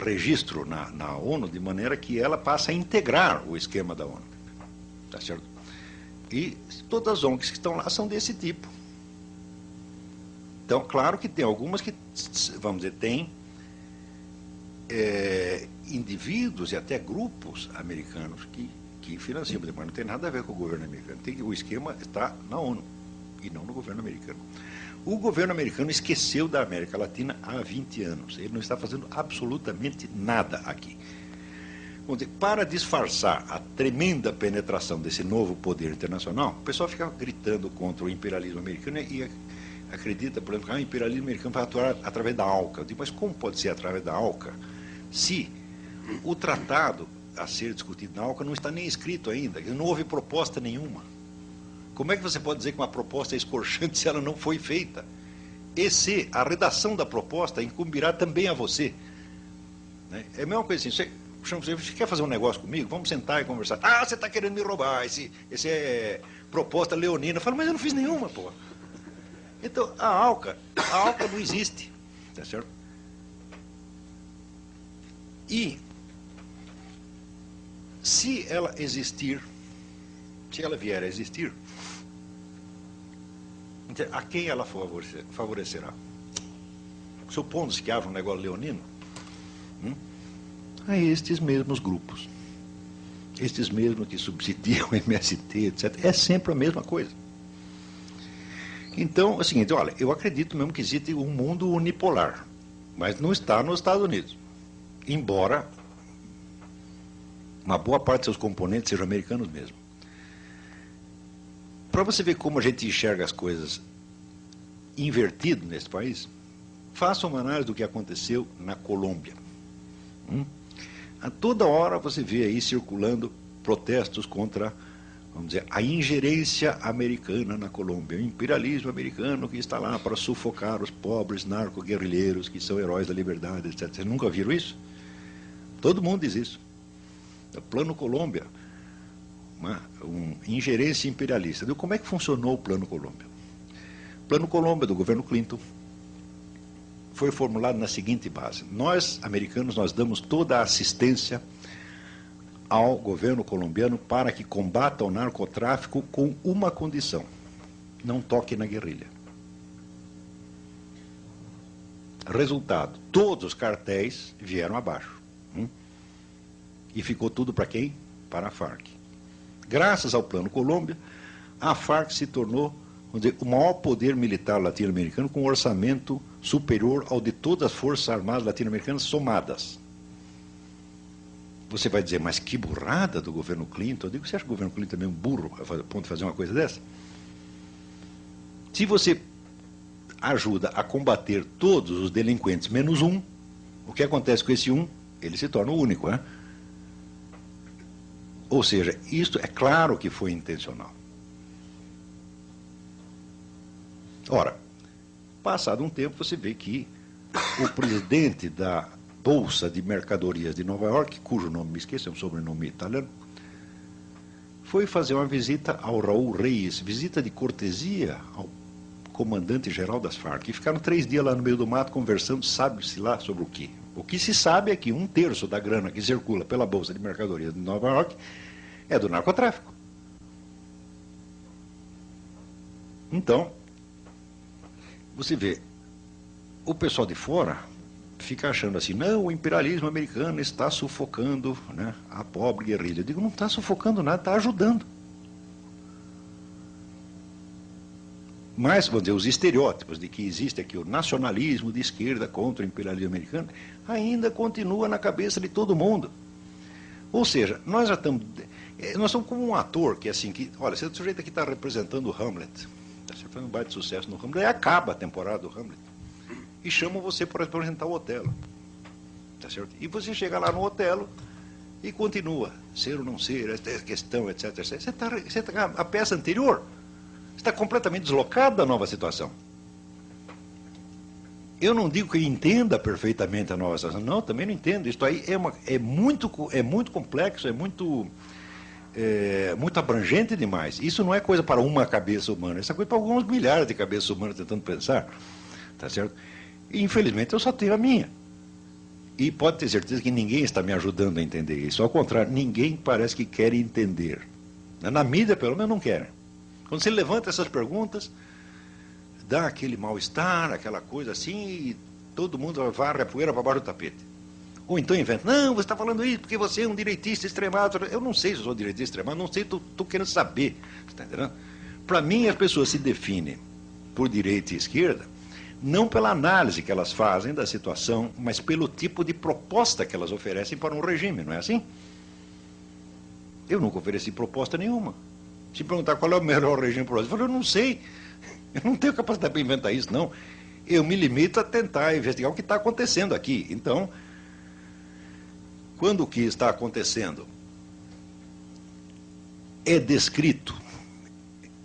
registro na ONU, de maneira que ela passe a integrar o esquema da ONU. Tá certo? E todas as ONGs que estão lá são desse tipo. Então, claro que tem algumas que, vamos dizer, tem indivíduos e até grupos americanos que financiam, mas não tem nada a ver com o governo americano. O esquema está na ONU e não no governo americano. O governo americano esqueceu da América Latina há 20 anos. Ele não está fazendo absolutamente nada aqui. Vamos dizer, para disfarçar a tremenda penetração desse novo poder internacional, o pessoal fica gritando contra o imperialismo americano e acredita, por exemplo, que o imperialismo americano vai atuar através da ALCA. Eu digo, mas como pode ser através da ALCA se o tratado a ser discutido na ALCA não está nem escrito ainda, não houve proposta nenhuma? Como é que você pode dizer que uma proposta é escorchante se ela não foi feita? E se a redação da proposta incumbirá também a você? Né? É a mesma coisa assim, você quer fazer um negócio comigo? Vamos sentar e conversar. Você está querendo me roubar, esse é proposta leonina. Eu falo, mas eu não fiz nenhuma, pô. Então, a ALCA não existe, tá certo? E se ela existir, se ela vier a existir, Então, a quem ela favorecerá? Supondo-se que haja um negócio leonino, a estes mesmos grupos. Estes mesmos que subsidiam o MST, etc. É sempre a mesma coisa. Então, é o seguinte, olha, eu acredito mesmo que existe um mundo unipolar, mas não está nos Estados Unidos. Embora uma boa parte de seus componentes sejam americanos mesmo. Para você ver como a gente enxerga as coisas invertido nesse país, faça uma análise do que aconteceu na Colômbia. A toda hora você vê aí circulando protestos contra, vamos dizer, a ingerência americana na Colômbia, o imperialismo americano que está lá para sufocar os pobres narco-guerrilheiros que são heróis da liberdade, etc. Vocês nunca viram isso? Todo mundo diz isso. O Plano Colômbia, uma ingerência imperialista. Como é que funcionou o Plano Colômbia? O Plano Colômbia do governo Clinton foi formulado na seguinte base: nós, americanos, nós damos toda a assistência ao governo colombiano para que combata o narcotráfico com uma condição: não toque na guerrilha. Resultado, todos os cartéis vieram abaixo. E ficou tudo para quem? Para a Farc. Graças ao Plano Colômbia, a Farc se tornou, vamos dizer, o maior poder militar latino-americano com um orçamento superior ao de todas as forças armadas latino-americanas somadas. Você vai dizer, mas que burrada do governo Clinton. Eu digo, você acha que o governo Clinton é meio burro a ponto de fazer uma coisa dessa? Se você ajuda a combater todos os delinquentes menos um, o que acontece com esse um? Ele se torna o único, né? Ou seja, isto é claro que foi intencional. Ora, passado um tempo, você vê que o presidente da Bolsa de Mercadorias de Nova York, cujo nome me esqueço, é um sobrenome italiano, foi fazer uma visita ao Raul Reyes, visita de cortesia ao comandante-geral das Farc. E ficaram 3 dias lá no meio do mato conversando, sabe-se lá sobre o quê. O que se sabe é que 1/3 da grana que circula pela Bolsa de Mercadorias de Nova York é do narcotráfico. Então, você vê, o pessoal de fora fica achando assim, não, o imperialismo americano está sufocando, né, a pobre guerrilha. Eu digo, não está sufocando nada, está ajudando. Mas, vamos dizer, os estereótipos de que existe aqui o nacionalismo de esquerda contra o imperialismo americano ainda continua na cabeça de todo mundo. Ou seja, nós somos como um ator que, assim, que, olha, esse sujeito aqui está representando o Hamlet, você faz um baita sucesso no Hamlet, aí acaba a temporada do Hamlet e chamam você para representar o Otelo, tá certo? E você chega lá no Otelo e continua, ser ou não ser, essa questão, etc. A peça anterior está completamente deslocado da nova situação. Eu não digo que entenda perfeitamente a nova situação, não, também não entendo. Isso aí é muito complexo, é muito abrangente demais. Isso não é coisa para uma cabeça humana, isso é coisa para alguns milhares de cabeças humanas tentando pensar, tá certo? E, infelizmente, eu só tenho a minha. E pode ter certeza que ninguém está me ajudando a entender isso. Ao contrário, ninguém parece que quer entender. Na mídia, pelo menos, não querem. Quando você levanta essas perguntas, dá aquele mal-estar, aquela coisa assim, e todo mundo varre a poeira para baixo do tapete. Ou então inventa, não, você está falando isso porque você é um direitista extremado. Eu não sei se eu sou direitista extremado, não sei, estou querendo saber. Você está entendendo? Para mim, as pessoas se definem por direita e esquerda, não pela análise que elas fazem da situação, mas pelo tipo de proposta que elas oferecem para um regime, não é assim? Eu nunca ofereci proposta nenhuma. Se perguntar qual é o melhor regime para o Brasil, eu falo, eu não sei. Eu não tenho capacidade para inventar isso, não. Eu me limito a tentar investigar o que está acontecendo aqui. Então, quando o que está acontecendo é descrito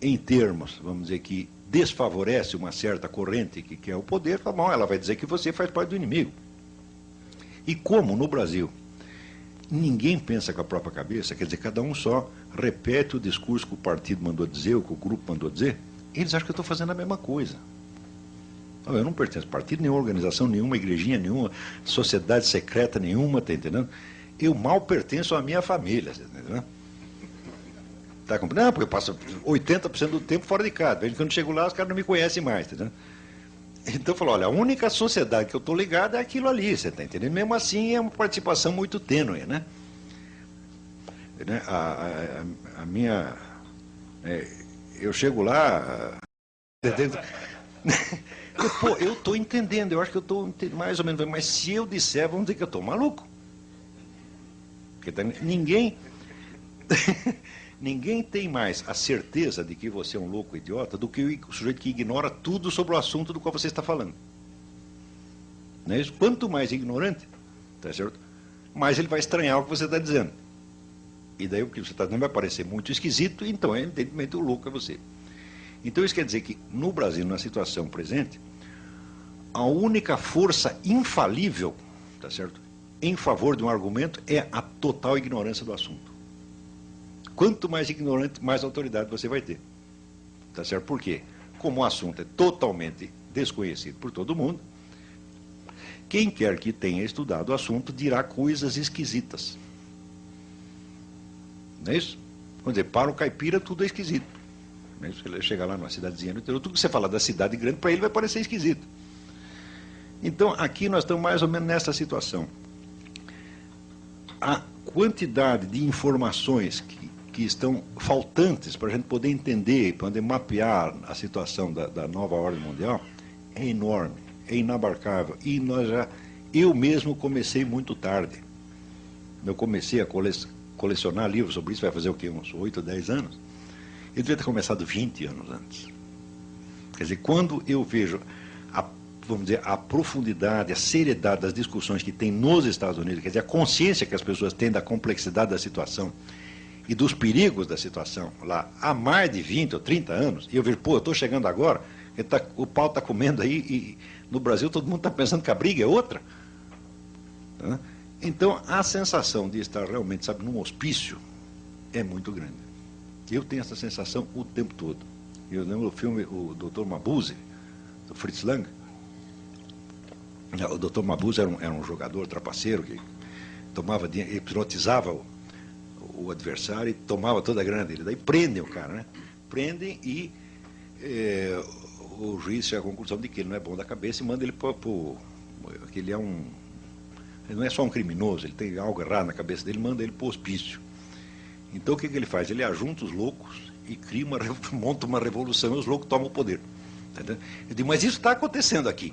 em termos, vamos dizer, que desfavorece uma certa corrente que quer o poder, bom, ela vai dizer que você faz parte do inimigo. E como no Brasil ninguém pensa com a própria cabeça, quer dizer, cada um só repete o discurso que o partido mandou dizer, ou que o grupo mandou dizer, eles acham que eu estou fazendo a mesma coisa. Eu não pertenço a partido nenhuma, organização nenhuma, igrejinha nenhuma, sociedade secreta nenhuma, está entendendo? Eu mal pertenço à minha família, está entendendo? Tá compreendendo? Não, porque eu passo 80% do tempo fora de casa. Veja que quando eu chego lá, os caras não me conhecem mais, entendeu? Então, eu falo, olha, a única sociedade que eu estou ligado é aquilo ali, você está entendendo? Mesmo assim, é uma participação muito tênue, né? A minha... eu chego lá... Pô, eu estou entendendo, eu acho que eu estou mais ou menos... Mas se eu disser, vão dizer que eu estou maluco. Porque ninguém... Ninguém tem mais a certeza de que você é um louco idiota do que o sujeito que ignora tudo sobre o assunto do qual você está falando. Não é isso? Quanto mais ignorante, tá certo? Mais ele vai estranhar o que você está dizendo. E daí o que você está dizendo vai parecer muito esquisito, então evidentemente o louco é você. Então isso quer dizer que no Brasil, na situação presente, a única força infalível, tá certo, em favor de um argumento é a total ignorância do assunto. Quanto mais ignorante, mais autoridade você vai ter. Tá certo? Por quê? Como o assunto é totalmente desconhecido por todo mundo, quem quer que tenha estudado o assunto dirá coisas esquisitas. Não é isso? Vamos dizer, para o caipira tudo é esquisito. Não é isso? Ele chega lá numa cidadezinha no interior, tudo que você falar da cidade grande, para ele vai parecer esquisito. Então, aqui nós estamos mais ou menos nessa situação. A quantidade de informações que estão faltantes para a gente poder entender, para poder mapear a situação da nova ordem mundial, é enorme, é inabarcável. E eu mesmo comecei muito tarde. Eu comecei a colecionar livros sobre isso, vai fazer o quê? Uns 8 ou 10 anos. Eu devia ter começado 20 anos antes. Quer dizer, quando eu vejo vamos dizer, a profundidade, a seriedade das discussões que tem nos Estados Unidos, quer dizer, a consciência que as pessoas têm da complexidade da situação e dos perigos da situação lá há mais de 20 ou 30 anos, e eu vejo, pô, eu estou chegando agora, o pau está comendo aí, e no Brasil todo mundo está pensando que a briga é outra. Tá? Então, a sensação de estar realmente, sabe, num hospício é muito grande. Eu tenho essa sensação o tempo todo. Eu lembro do filme O Dr. Mabuse, do Fritz Lang. O Dr. Mabuse era um jogador trapaceiro que tomava dinheiro, hipnotizava o adversário e tomava toda a grana dele. Daí prendem o cara, né? Prendem e o juiz chega à conclusão de que ele não é bom da cabeça e manda ele para que ele não é só um criminoso, ele tem algo errado na cabeça dele, manda ele para o hospício. Então o que ele faz? Ele ajunta os loucos e monta uma revolução e os loucos tomam o poder. Entendeu? Eu digo, mas isso está acontecendo aqui.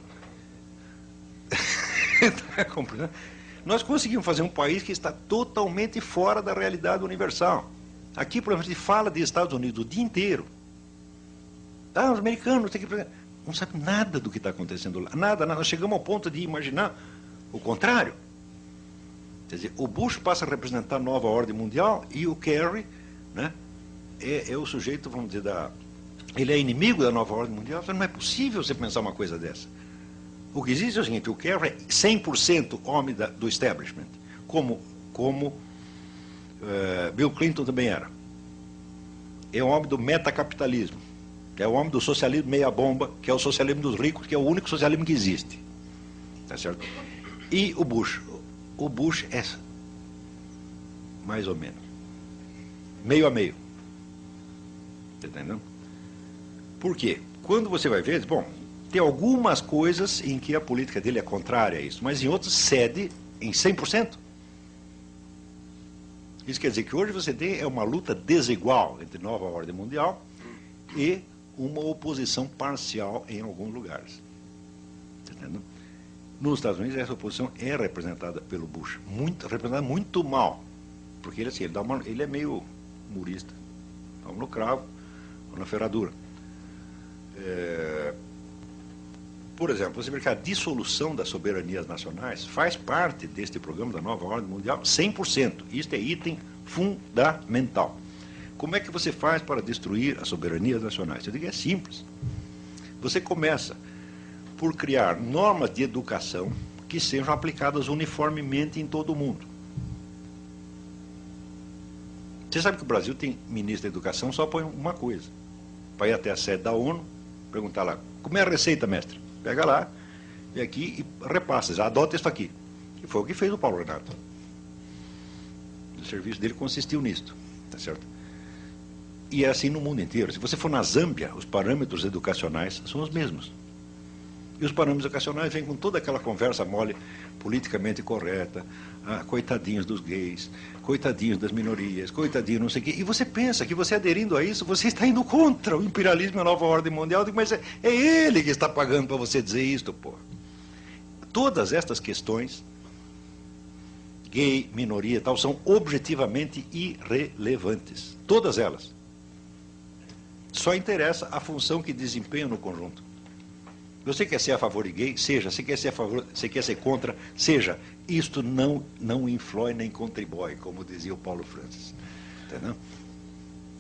Nós conseguimos fazer um país que está totalmente fora da realidade universal. Aqui, por exemplo, a gente fala de Estados Unidos o dia inteiro. Os americanos não sabem nada do que está acontecendo lá. Nada. Nós chegamos ao ponto de imaginar o contrário. Quer dizer, o Bush passa a representar a nova ordem mundial e o Kerry, né, é o sujeito, vamos dizer, ele é inimigo da nova ordem mundial. Não é possível você pensar uma coisa dessa. O que existe é o seguinte, o Kerry é 100% homem do establishment, como Bill Clinton também era. É o homem do metacapitalismo, que é o homem do socialismo meia-bomba, que é o socialismo dos ricos, que é o único socialismo que existe. Tá certo? E o Bush é mais ou menos, meio a meio. Tá entendendo? Por quê? Quando você vai ver, bom, tem algumas coisas em que a política dele é contrária a isso, mas em outras cede em 100%. Isso quer dizer que hoje você tem uma luta desigual entre nova ordem mundial e uma oposição parcial em alguns lugares. Tá entendendo? Nos Estados Unidos, essa oposição é representada pelo Bush, representada muito mal, porque ele, assim, ele é meio humorista, vamos no cravo, ou na ferradura. Por exemplo, você vê que a dissolução das soberanias nacionais faz parte deste programa da nova ordem mundial 100%. Isto é item fundamental. Como é que você faz para destruir as soberanias nacionais? Eu digo, é simples. Você começa por criar normas de educação que sejam aplicadas uniformemente em todo o mundo. Você sabe que o Brasil tem ministro da educação só por uma coisa. Para ir até a sede da ONU, perguntar lá, como é a receita, mestre? Pega lá, vem aqui e repassa, já adota isso aqui. E foi o que fez o Paulo Renato. O serviço dele consistiu nisto, tá certo? E é assim no mundo inteiro. Se você for na Zâmbia, os parâmetros educacionais são os mesmos. E os parâmetros educacionais vêm com toda aquela conversa mole, politicamente correta, coitadinhos dos gays, coitadinhos das minorias, coitadinhos não sei o quê. E você pensa que você aderindo a isso, você está indo contra o imperialismo e a nova ordem mundial. Mas é ele que está pagando para você dizer isto, pô. Todas estas questões, gay, minoria e tal, são objetivamente irrelevantes. Todas elas. Só interessa a função que desempenham no conjunto. Você quer ser a favor de gay? Seja. Você quer ser a favor, você quer ser contra? Seja. Isto não influi nem contribui, como dizia o Paulo Francis. Entendeu?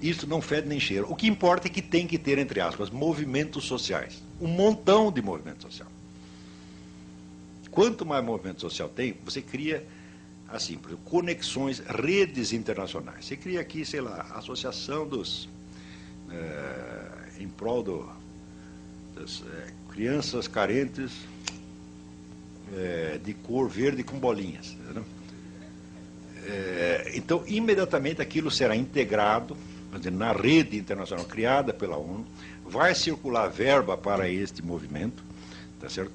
Isto não fede nem cheira. O que importa é que tem que ter, entre aspas, movimentos sociais. Um montão de movimento social. Quanto mais movimento social tem, você cria, assim, por exemplo, conexões, redes internacionais. Você cria aqui, sei lá, a associação dos... em prol das crianças carentes de cor verde com bolinhas. Então, imediatamente aquilo será integrado, quer dizer, na rede internacional criada pela ONU, vai circular verba para este movimento, tá certo?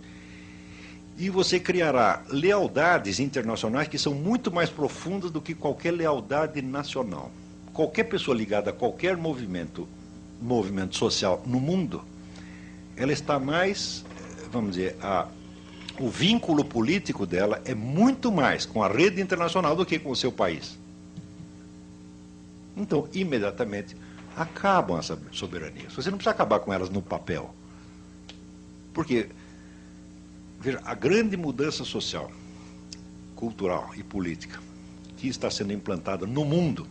E você criará lealdades internacionais que são muito mais profundas do que qualquer lealdade nacional. Qualquer pessoa ligada a qualquer movimento social no mundo, ela está mais, vamos dizer, o vínculo político dela é muito mais com a rede internacional do que com o seu país. Então, imediatamente, acabam as soberanias. Você não precisa acabar com elas no papel. Porque, veja, a grande mudança social, cultural e política que está sendo implantada no mundo,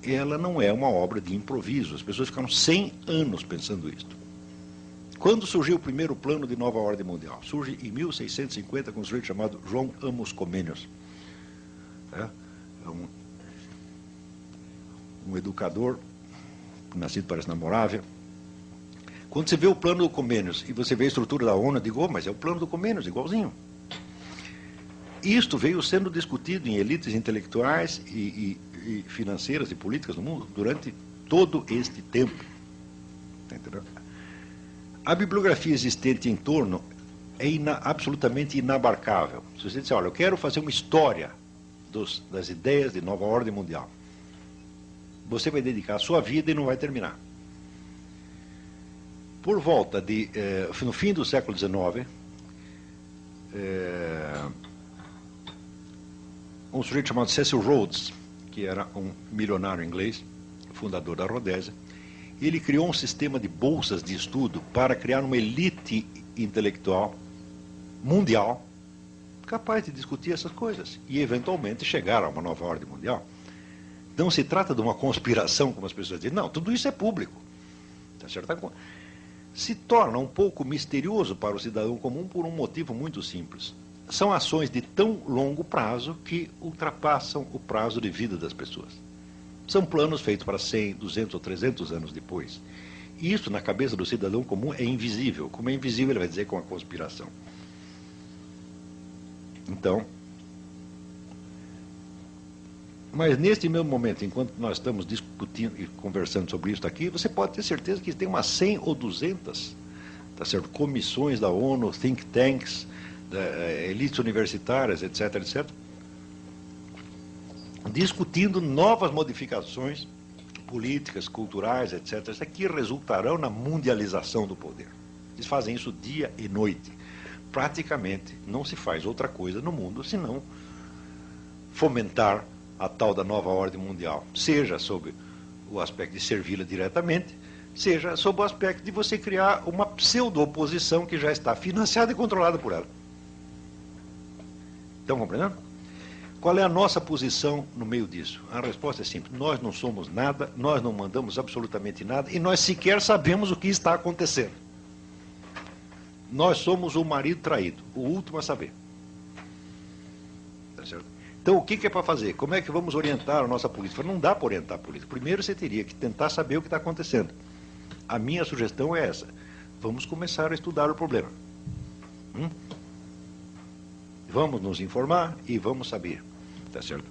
ela não é uma obra de improviso. As pessoas ficaram 100 anos pensando isto. Quando surgiu o primeiro plano de nova ordem mundial? Surge em 1650 com um sujeito chamado João Amos Comênios. Um educador, nascido, parece, na Morávia. Quando você vê o plano do Comênios e você vê a estrutura da ONU, eu digo, mas é o plano do Comênios, igualzinho. Isto veio sendo discutido em elites intelectuais e financeiras e políticas no mundo durante todo este tempo. Entendeu? A bibliografia existente em torno é absolutamente inabarcável. Se você disser, olha, eu quero fazer uma história das ideias de nova ordem mundial, você vai dedicar a sua vida e não vai terminar. Por volta no fim do século XIX, um sujeito chamado Cecil Rhodes, que era um milionário inglês, fundador da Rodésia, ele criou um sistema de bolsas de estudo para criar uma elite intelectual mundial capaz de discutir essas coisas e, eventualmente, chegar a uma nova ordem mundial. Não se trata de uma conspiração, como as pessoas dizem. Não, tudo isso é público. Tá certo? Se torna um pouco misterioso para o cidadão comum por um motivo muito simples. São ações de tão longo prazo que ultrapassam o prazo de vida das pessoas. São planos feitos para 100, 200 ou 300 anos depois. E isso, na cabeça do cidadão comum, é invisível. Como é invisível, ele vai dizer que é uma conspiração. Então, mas neste mesmo momento, enquanto nós estamos discutindo e conversando sobre isso aqui, você pode ter certeza que tem umas 100 ou 200, tá certo? Comissões da ONU, think tanks, elites universitárias, etc., etc., discutindo novas modificações políticas, culturais, etc., que resultarão na mundialização do poder. Eles fazem isso dia e noite. Praticamente não se faz outra coisa no mundo senão fomentar a tal da nova ordem mundial, seja sob o aspecto de servi-la diretamente, seja sob o aspecto de você criar uma pseudo-oposição que já está financiada e controlada por ela. Estão compreendendo? Qual é a nossa posição no meio disso? A resposta é simples. Nós não somos nada, nós não mandamos absolutamente nada e nós sequer sabemos o que está acontecendo. Nós somos o marido traído, o último a saber. Tá certo? Então, o que é para fazer? Como é que vamos orientar a nossa política? Não dá para orientar a política. Primeiro, você teria que tentar saber o que está acontecendo. A minha sugestão é essa. Vamos começar a estudar o problema. Vamos nos informar e vamos saber. Tá certo?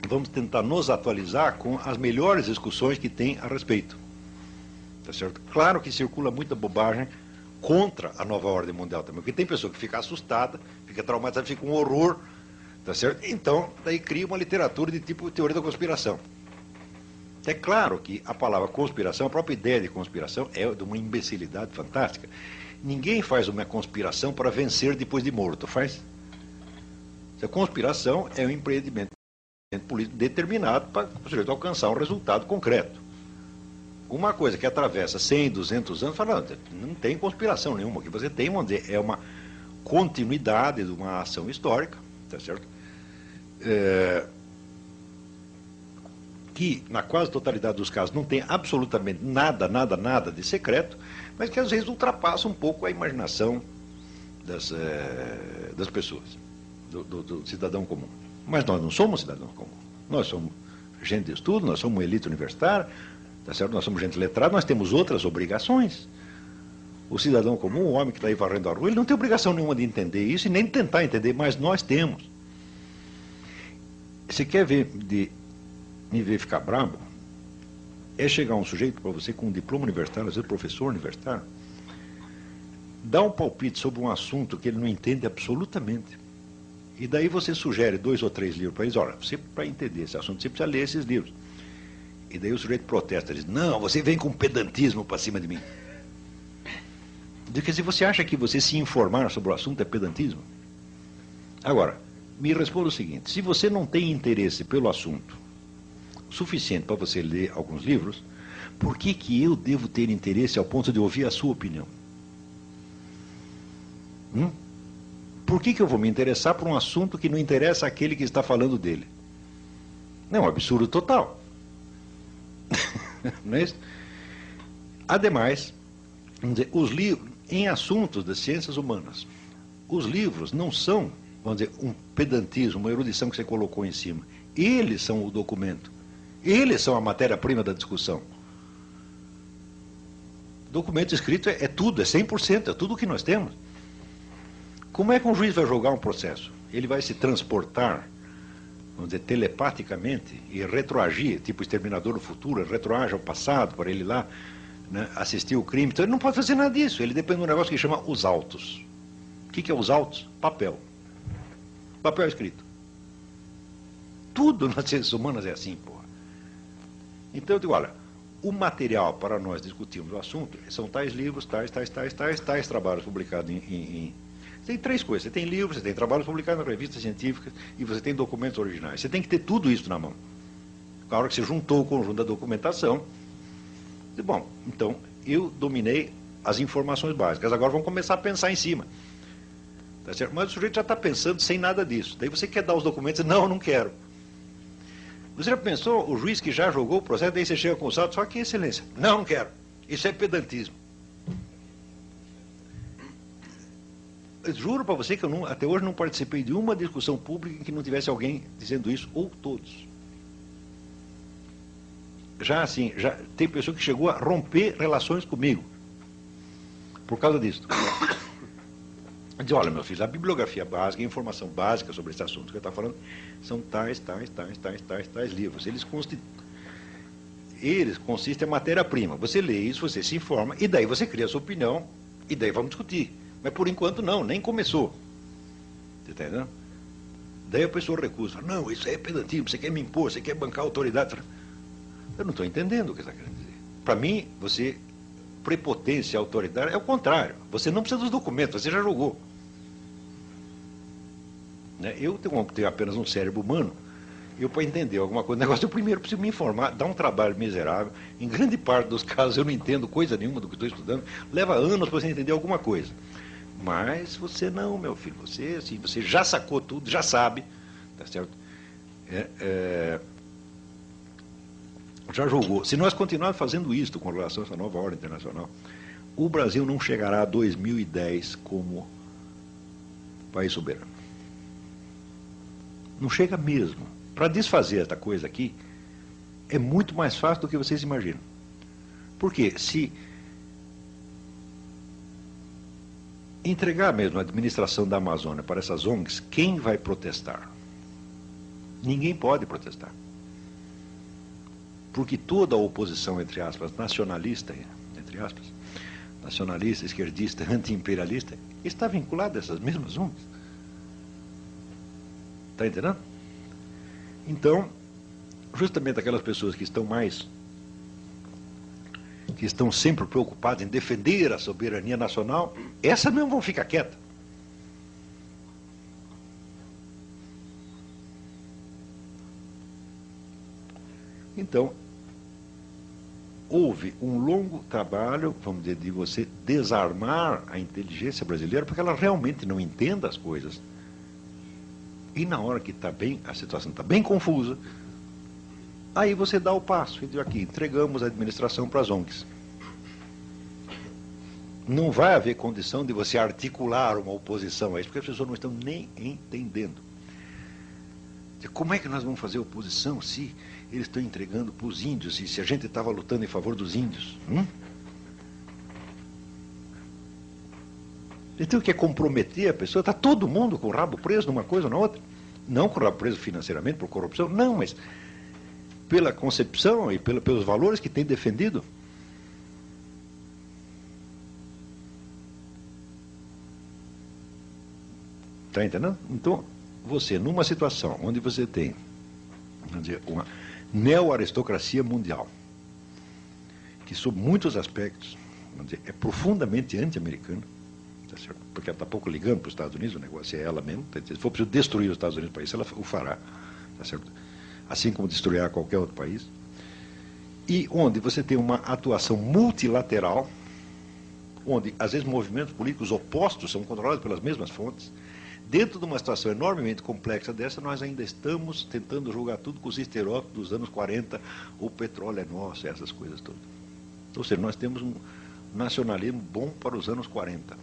vamos tentar nos atualizar com as melhores discussões que tem a respeito. Tá certo? Claro que circula muita bobagem contra a nova ordem mundial também, porque tem pessoa que fica assustada, fica traumatizada, fica um horror, tá certo? Então, daí cria uma literatura de tipo teoria da conspiração. É claro que a palavra conspiração, a própria ideia de conspiração é de uma imbecilidade fantástica. Ninguém faz uma conspiração para vencer depois de morto, faz? A conspiração é um empreendimento político determinado para o sujeito alcançar um resultado concreto. Uma coisa que atravessa 100, 200 anos, fala, não tem conspiração nenhuma. O que você tem, vamos dizer, é uma continuidade de uma ação histórica, tá certo? Que, na quase totalidade dos casos, não tem absolutamente nada de secreto, mas que às vezes ultrapassa um pouco a imaginação das pessoas, do cidadão comum. Mas nós não somos cidadãos comuns. Nós somos gente de estudo, nós somos uma elite universitária, tá certo? Nós somos gente letrada, nós temos outras obrigações. O cidadão comum, o homem que está aí varrendo a rua, ele não tem obrigação nenhuma de entender isso e nem de tentar entender, mas nós temos. Você quer me ver ficar brabo? É chegar um sujeito para você com um diploma universitário, às vezes professor universitário, dá um palpite sobre um assunto que ele não entende absolutamente. E daí você sugere 2 ou 3 livros para eles. Olha, você, para entender esse assunto, você precisa ler esses livros. E daí o sujeito protesta, diz, não, você vem com pedantismo para cima de mim. Quer dizer, você acha que você se informar sobre o assunto é pedantismo? Agora, me responda o seguinte, se você não tem interesse pelo assunto suficiente para você ler alguns livros, por que eu devo ter interesse ao ponto de ouvir a sua opinião? Por que eu vou me interessar por um assunto que não interessa àquele que está falando dele? É um absurdo total. Não é isso? Ademais, vamos dizer, os livros, em assuntos das ciências humanas, os livros não são, vamos dizer, um pedantismo, uma erudição que você colocou em cima. Eles são o documento. Eles são a matéria-prima da discussão. Documento escrito é tudo, é 100%, é tudo o que nós temos. Como é que um juiz vai julgar um processo? Ele vai se transportar, vamos dizer, telepaticamente e retroagir, tipo Exterminador do Futuro, retroage ao passado para ele lá, né, assistir o crime. Então ele não pode fazer nada disso, ele depende de um negócio que chama os autos. O que é os autos? Papel. Papel escrito. Tudo nas ciências humanas é assim, porra. Então eu digo, olha, o material para nós discutirmos o assunto são tais livros, tais trabalhos publicados Tem 3 coisas, você tem livros, você tem trabalhos publicados em revistas científicas e você tem documentos originais. Você tem que ter tudo isso na mão. Na hora que você juntou o conjunto da documentação, bom, então eu dominei as informações básicas, agora vamos começar a pensar em cima. Tá certo? Mas o sujeito já está pensando sem nada disso. Daí você quer dar os documentos, não quero. Você já pensou, o juiz que já jogou o processo, daí você chega com os autos, só que excelência. Não quero. Isso é pedantismo. Eu juro para você que eu até hoje não participei de uma discussão pública em que não tivesse alguém dizendo isso, ou todos. Já assim, já tem pessoa que chegou a romper relações comigo por causa disso. Diz, olha, meu filho, a bibliografia básica, a informação básica sobre esse assunto que eu estou falando, são tais livros. Eles consistem em matéria-prima. Você lê isso, você se informa, e daí você cria a sua opinião, e daí vamos discutir. Mas por enquanto não, nem começou. Você está entendendo? Daí a pessoa recusa. Não, isso aí é pedantismo, você quer me impor, você quer bancar a autoridade. Eu não estou entendendo o que você está querendo dizer. Para mim, prepotência, autoridade, é o contrário. Você não precisa dos documentos, você já julgou. Eu tenho apenas um cérebro humano, para entender alguma coisa, negócio, eu primeiro preciso me informar, dá um trabalho miserável, em grande parte dos casos eu não entendo coisa nenhuma do que estou estudando, leva anos para você entender alguma coisa. Mas você não, meu filho, você já sacou tudo, já sabe, tá certo? Já julgou. Se nós continuarmos fazendo isso com relação a essa nova ordem internacional, o Brasil não chegará a 2010 como país soberano. Não chega mesmo. Para desfazer esta coisa aqui, é muito mais fácil do que vocês imaginam. Porque se entregar mesmo a administração da Amazônia para essas ONGs, quem vai protestar? Ninguém pode protestar. Porque toda a oposição, entre aspas, nacionalista, entre aspas, nacionalista, esquerdista, anti-imperialista, está vinculada a essas mesmas ONGs. Está entendendo? Então, justamente aquelas pessoas que estão sempre preocupadas em defender a soberania nacional, essas mesmo vão ficar quietas. Então, houve um longo trabalho, vamos dizer, de você desarmar a inteligência brasileira, porque ela realmente não entende as coisas. E na hora que a situação está bem confusa, aí você dá o passo, e diz aqui, entregamos a administração para as ONGs. Não vai haver condição de você articular uma oposição a isso, porque as pessoas não estão nem entendendo. Como é que nós vamos fazer oposição se eles estão entregando para os índios, e se a gente estava lutando em favor dos índios? Então, o que é comprometer a pessoa? Está todo mundo com o rabo preso numa coisa ou na outra. Não com o rabo preso financeiramente, por corrupção, não, mas pela concepção e pelos valores que tem defendido. Está entendendo? Então, você, numa situação onde você tem, vamos dizer, uma neo-aristocracia mundial, que sob muitos aspectos, vamos dizer, é profundamente anti-americana, tá certo? Porque ela está pouco ligando para os Estados Unidos, o negócio é ela mesma, tá? Se for preciso destruir os Estados Unidos para isso, ela o fará, tá certo? Assim como destruirá qualquer outro país, e onde você tem uma atuação multilateral, onde às vezes movimentos políticos opostos são controlados pelas mesmas fontes. Dentro de uma situação enormemente complexa dessa, nós ainda estamos tentando julgar tudo com os estereótipos dos anos 40, o petróleo é nosso, essas coisas todas. Ou seja, nós temos um nacionalismo bom para os anos 40.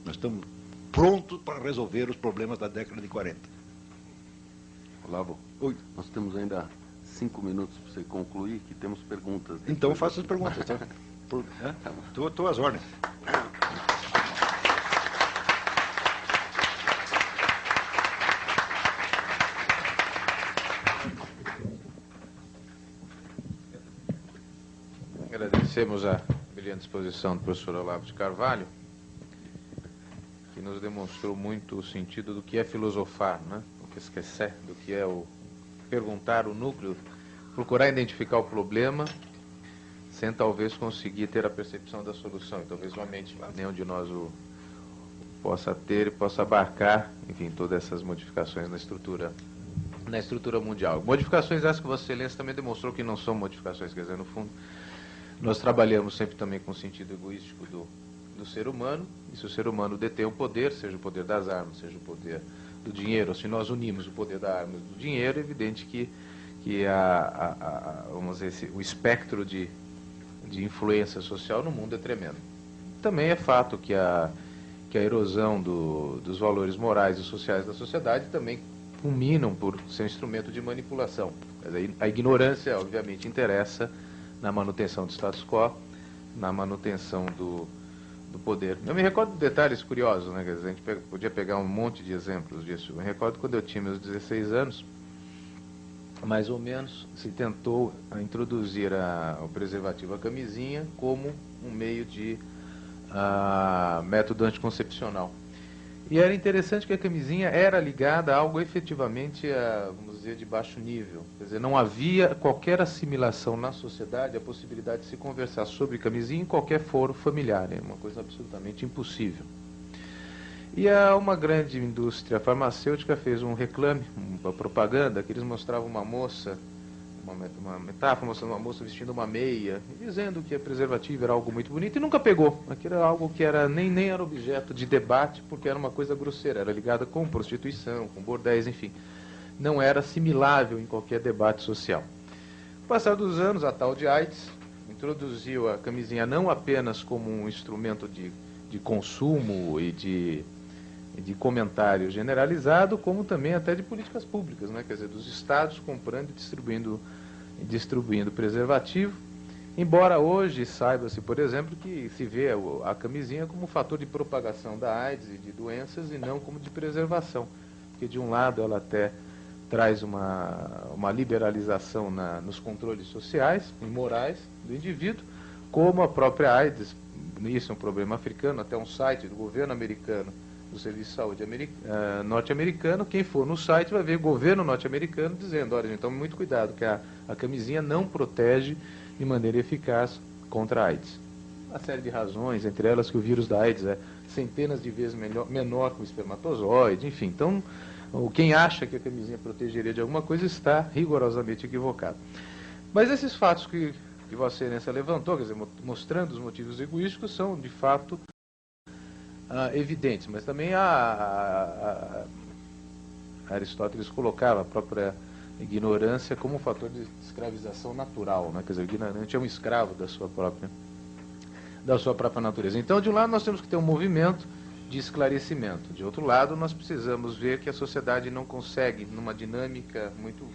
Nós estamos prontos para resolver os problemas da década de 40. Olavo, Oi. Nós temos ainda 5 minutos para você concluir, que temos perguntas. Então faça as perguntas. Tá? Estou às ordens. Agradecemos a brilhante exposição do professor Olavo de Carvalho, que nos demonstrou muito o sentido do que é filosofar, né? O que esquecer, do que é o perguntar o núcleo, procurar identificar o problema, sem talvez conseguir ter a percepção da solução. E talvez somente nenhum de nós o possa ter e possa abarcar, enfim, todas essas modificações na estrutura mundial. Modificações essas que Vossa Excelência também demonstrou que não são modificações, quer dizer, no fundo, nós trabalhamos sempre também com o sentido egoístico do ser humano, e se o ser humano detém o poder, seja o poder das armas, seja o poder do dinheiro, ou se nós unimos o poder da arma e do dinheiro, é evidente que vamos dizer, o espectro de influência social no mundo é tremendo. Também é fato que a erosão dos valores morais e sociais da sociedade também culminam por ser um instrumento de manipulação. A ignorância, obviamente, interessa na manutenção do status quo, na manutenção do poder. Eu me recordo de detalhes curiosos, né? Quer dizer, a gente podia pegar um monte de exemplos disso. Eu me recordo quando eu tinha meus 16 anos, mais ou menos, se tentou introduzir o preservativo, a camisinha, como um meio de método anticoncepcional. E era interessante que a camisinha era ligada a algo efetivamente, vamos dizer, de baixo nível. Quer dizer, não havia qualquer assimilação na sociedade, a possibilidade de se conversar sobre camisinha em qualquer foro familiar. É uma coisa absolutamente impossível. E uma grande indústria farmacêutica fez um reclame, uma propaganda, que eles mostravam uma moça, uma metáfora mostrando uma moça vestindo uma meia, dizendo que a preservativa era algo muito bonito, e nunca pegou. Aquilo era algo que nem era objeto de debate, porque era uma coisa grosseira, era ligada com prostituição, com bordéis, enfim. Não era assimilável em qualquer debate social. No passar dos anos, a tal de AIDS introduziu a camisinha não apenas como um instrumento de consumo e de comentário generalizado, como também até de políticas públicas, né? Quer dizer, dos estados comprando e distribuindo preservativo, embora hoje saiba-se, por exemplo, que se vê a camisinha como um fator de propagação da AIDS e de doenças e não como de preservação, porque de um lado ela até traz uma liberalização nos controles sociais e morais do indivíduo, como a própria AIDS. Isso é um problema africano, até um site do governo americano, do Serviço de Saúde norte-americano. Quem for no site vai ver o governo norte-americano dizendo: olha, então muito cuidado, que a camisinha não protege de maneira eficaz contra a AIDS. Uma série de razões, entre elas que o vírus da AIDS é centenas de vezes menor que o espermatozoide, enfim. Então, quem acha que a camisinha protegeria de alguma coisa está rigorosamente equivocado. Mas esses fatos que Vossa Excelência levantou, quer dizer, mostrando os motivos egoísticos, são de fato evidentes, mas também Aristóteles colocava a própria ignorância como um fator de escravização natural, né? Quer dizer, o ignorante é um escravo da sua própria natureza. Então, de um lado, nós temos que ter um movimento de esclarecimento. De outro lado, nós precisamos ver que a sociedade não consegue, numa dinâmica muito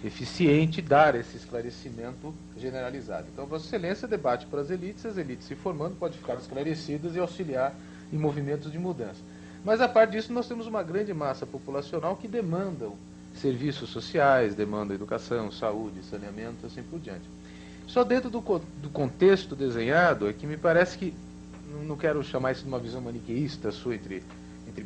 eficiente, dar esse esclarecimento generalizado. Então, Vossa Excelência debate para as elites se formando podem ficar esclarecidas e auxiliar em movimentos de mudança. Mas, a parte disso, nós temos uma grande massa populacional que demandam serviços sociais, demandam educação, saúde, saneamento, assim por diante. Só dentro do contexto desenhado é que me parece que, não quero chamar isso de uma visão maniqueísta sua entre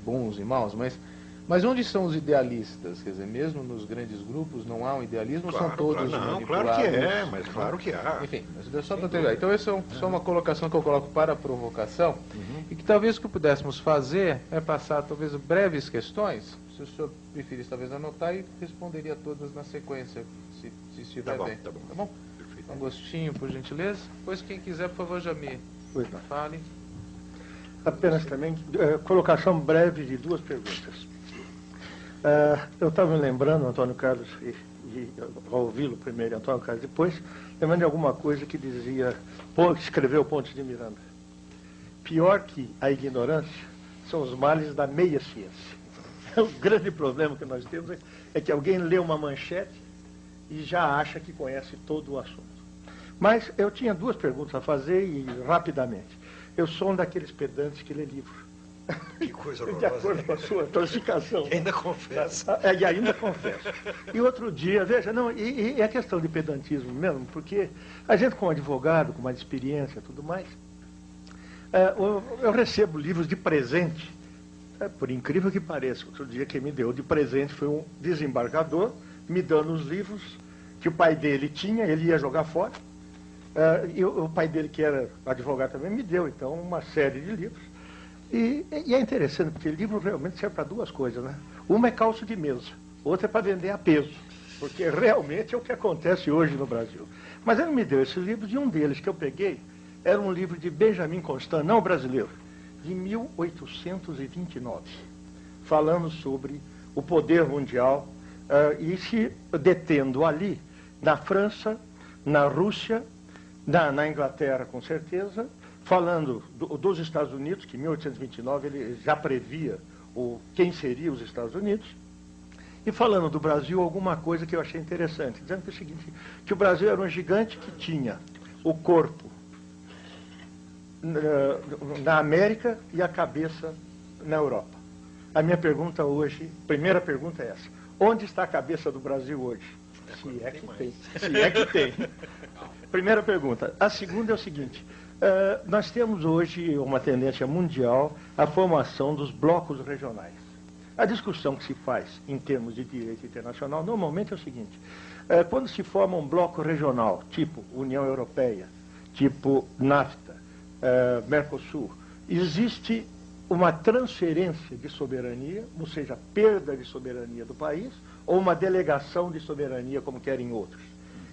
bons e maus, mas onde são os idealistas? Quer dizer, mesmo nos grandes grupos não há um idealismo, claro, são todos manipulados? Claro que é, mas claro que há. Enfim, mas só para terminar. Então, essa é só uma colocação que eu coloco para a provocação, e que talvez o que pudéssemos fazer é passar, talvez, breves questões, se o senhor preferisse, talvez, anotar, e responderia todas na sequência, se estiver bem. Tá bom? Perfeito. Agostinho, por gentileza. Depois, quem quiser, por favor, já me fale. Apenas também, colocação breve de duas perguntas. Eu estava me lembrando, Antônio Carlos, e ao ouvi-lo primeiro, Antônio Carlos depois, lembrando de alguma coisa que dizia, que escreveu Pontes de Miranda. Pior que a ignorância são os males da meia-ciência. O grande problema que nós temos é que alguém lê uma manchete e já acha que conhece todo o assunto. Mas eu tinha duas perguntas a fazer e rapidamente. Eu sou um daqueles pedantes que lê livro. Que coisa horrorosa. De acordo com a sua classificação. E ainda confessa. E ainda confesso. E outro dia, veja, não, e é questão de pedantismo mesmo, porque a gente como advogado, com mais experiência e tudo mais, eu recebo livros de presente, por incrível que pareça. Outro dia quem me deu de presente foi um desembargador, me dando os livros que o pai dele tinha, ele ia jogar fora, e o pai dele, que era advogado também, me deu, então, uma série de livros. E é interessante, porque livro realmente serve para duas coisas, né? Uma é calço de mesa, outra é para vender a peso, porque realmente é o que acontece hoje no Brasil. Mas ele me deu esses livros, e um deles que eu peguei era um livro de Benjamin Constant, não brasileiro, de 1829, falando sobre o poder mundial, e se detendo ali, na França, na Rússia, na Inglaterra, com certeza, falando dos Estados Unidos, que em 1829 ele já previa quem seria os Estados Unidos, e falando do Brasil alguma coisa que eu achei interessante, dizendo que é o seguinte, que o Brasil era um gigante que tinha o corpo na América e a cabeça na Europa. A minha pergunta hoje, primeira pergunta é essa: onde está a cabeça do Brasil hoje? Se é que tem. Se é que tem. Primeira pergunta. A segunda é o seguinte: nós temos hoje uma tendência mundial à formação dos blocos regionais. A discussão que se faz em termos de direito internacional normalmente é o seguinte: quando se forma um bloco regional, tipo União Europeia, tipo NAFTA, Mercosul, existe uma transferência de soberania, ou seja, perda de soberania do país, ou uma delegação de soberania, como querem outros.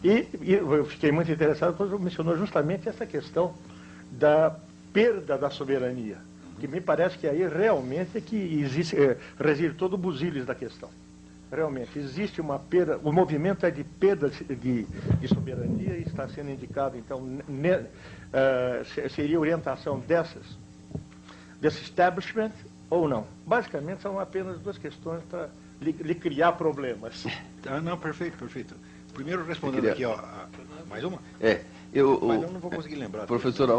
E eu fiquei muito interessado quando mencionou justamente essa questão da perda da soberania, que me parece que aí realmente é que existe, reside todo o busilis da questão. Realmente, existe uma perda, o movimento é de perda de soberania e está sendo indicado, então, seria orientação desse establishment ou não. Basicamente, são apenas duas questões para lhe criar problemas. Não, perfeito. Primeiro, respondendo aqui, mais uma? Mas eu não vou conseguir lembrar. Professor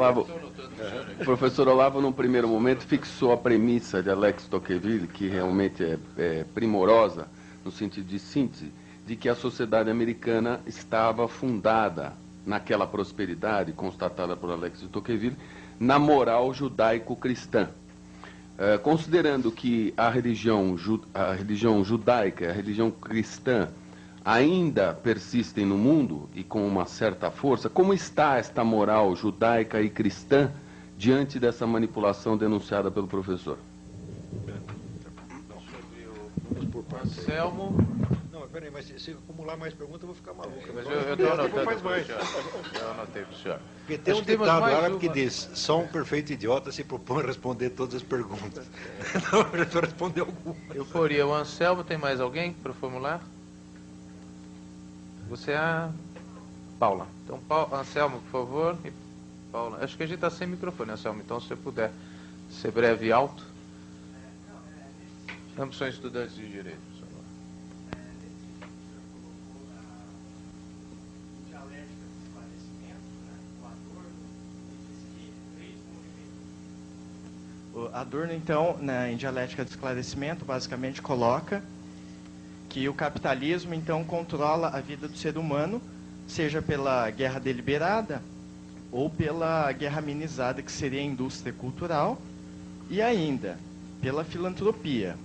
Olavo, num primeiro momento, fixou a premissa de Alex Tocqueville, que realmente é primorosa, no sentido de síntese, de que a sociedade americana estava fundada naquela prosperidade constatada por Alex de Tocqueville, na moral judaico-cristã. Considerando que a religião judaica, a religião cristã, ainda persistem no mundo e com uma certa força, como está esta moral judaica e cristã diante dessa manipulação denunciada pelo professor? Anselmo. Não, peraí, mas se acumular mais perguntas, eu vou ficar maluco. Mas eu estou anotando. Faz mais. Eu anotei para o senhor. Porque tem um ditado árabe que diz: só um perfeito idiota se propõe a responder todas as perguntas. Não, eu já responder alguma. Eu poria o Anselmo. Tem mais alguém para formular? Você é a Paula. Então, Anselmo, por favor. E Paula. Acho que a gente está sem microfone, Anselmo. Então, se você puder ser breve e alto. Ambos são estudantes de Direito. Por favor. O Adorno, então, em Dialética do Esclarecimento, basicamente coloca que o capitalismo, então, controla a vida do ser humano, seja pela guerra deliberada ou pela guerra amenizada, que seria a indústria cultural, e ainda pela filantropia.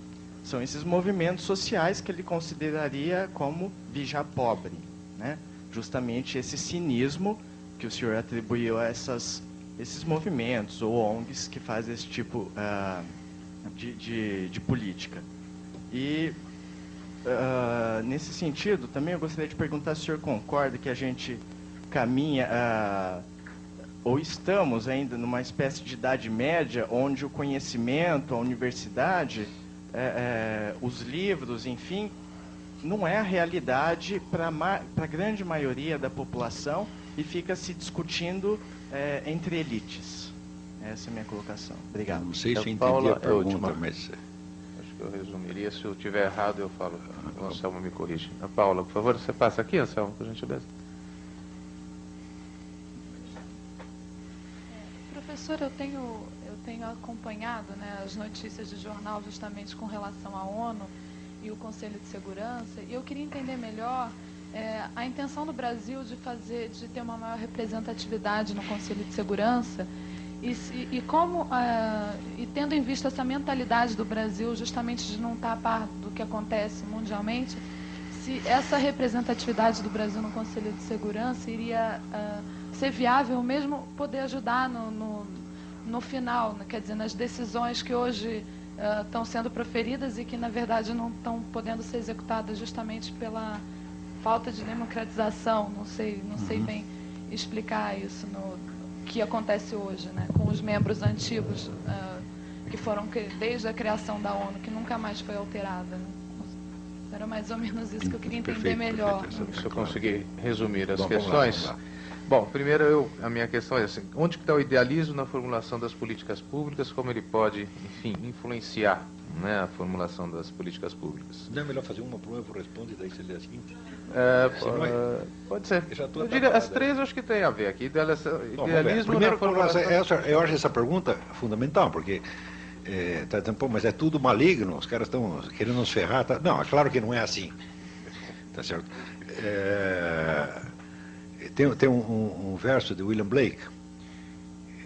São esses movimentos sociais que ele consideraria como vigia pobre, né? Justamente esse cinismo que o senhor atribuiu a esses movimentos ou ONGs que fazem esse tipo de política. E, nesse sentido, também eu gostaria de perguntar se o senhor concorda que a gente caminha, ou estamos ainda numa espécie de idade média, onde o conhecimento, a universidade, os livros, enfim, não é a realidade para a grande maioria da população e fica se discutindo entre elites. Essa é a minha colocação. Obrigado. Não sei se eu entendi Paula, a pergunta, última. mas... Acho que eu resumiria. Se eu estiver errado, eu falo. O Anselmo me corrige. A Paula, por favor, você passa aqui, Anselmo, por gentileza. Professor, eu tenho acompanhado, né, as notícias de jornal justamente com relação à ONU e o Conselho de Segurança, e eu queria entender melhor a intenção do Brasil de ter uma maior representatividade no Conselho de Segurança e como, e tendo em vista essa mentalidade do Brasil justamente de não estar a par do que acontece mundialmente, se essa representatividade do Brasil no Conselho de Segurança iria ser viável mesmo poder ajudar no final, né? Quer dizer, nas decisões que hoje estão sendo proferidas e que, na verdade, não estão podendo ser executadas justamente pela falta de democratização. Não sei bem explicar isso no que acontece hoje, né? Com os membros antigos que foram desde a criação da ONU, que nunca mais foi alterada. Né? Era mais ou menos isso que eu queria entender melhor. Se eu conseguir resumir as questões. Vamos lá. Bom, primeiro a minha questão é assim: onde está o idealismo na formulação das políticas públicas? Como ele pode, enfim, influenciar, né, a formulação das políticas públicas? Não é melhor fazer uma por uma, eu vou responder, daí você lê a seguinte? Pode ser. Eu diria, as três eu acho que tem a ver aqui. Idealismo primeiro, na formulação... eu acho essa pergunta fundamental, porque tá dizendo, pô, mas é tudo maligno, os caras estão querendo nos ferrar. Tá? Não, é claro que não é assim. Tá certo? Tem um verso de William Blake,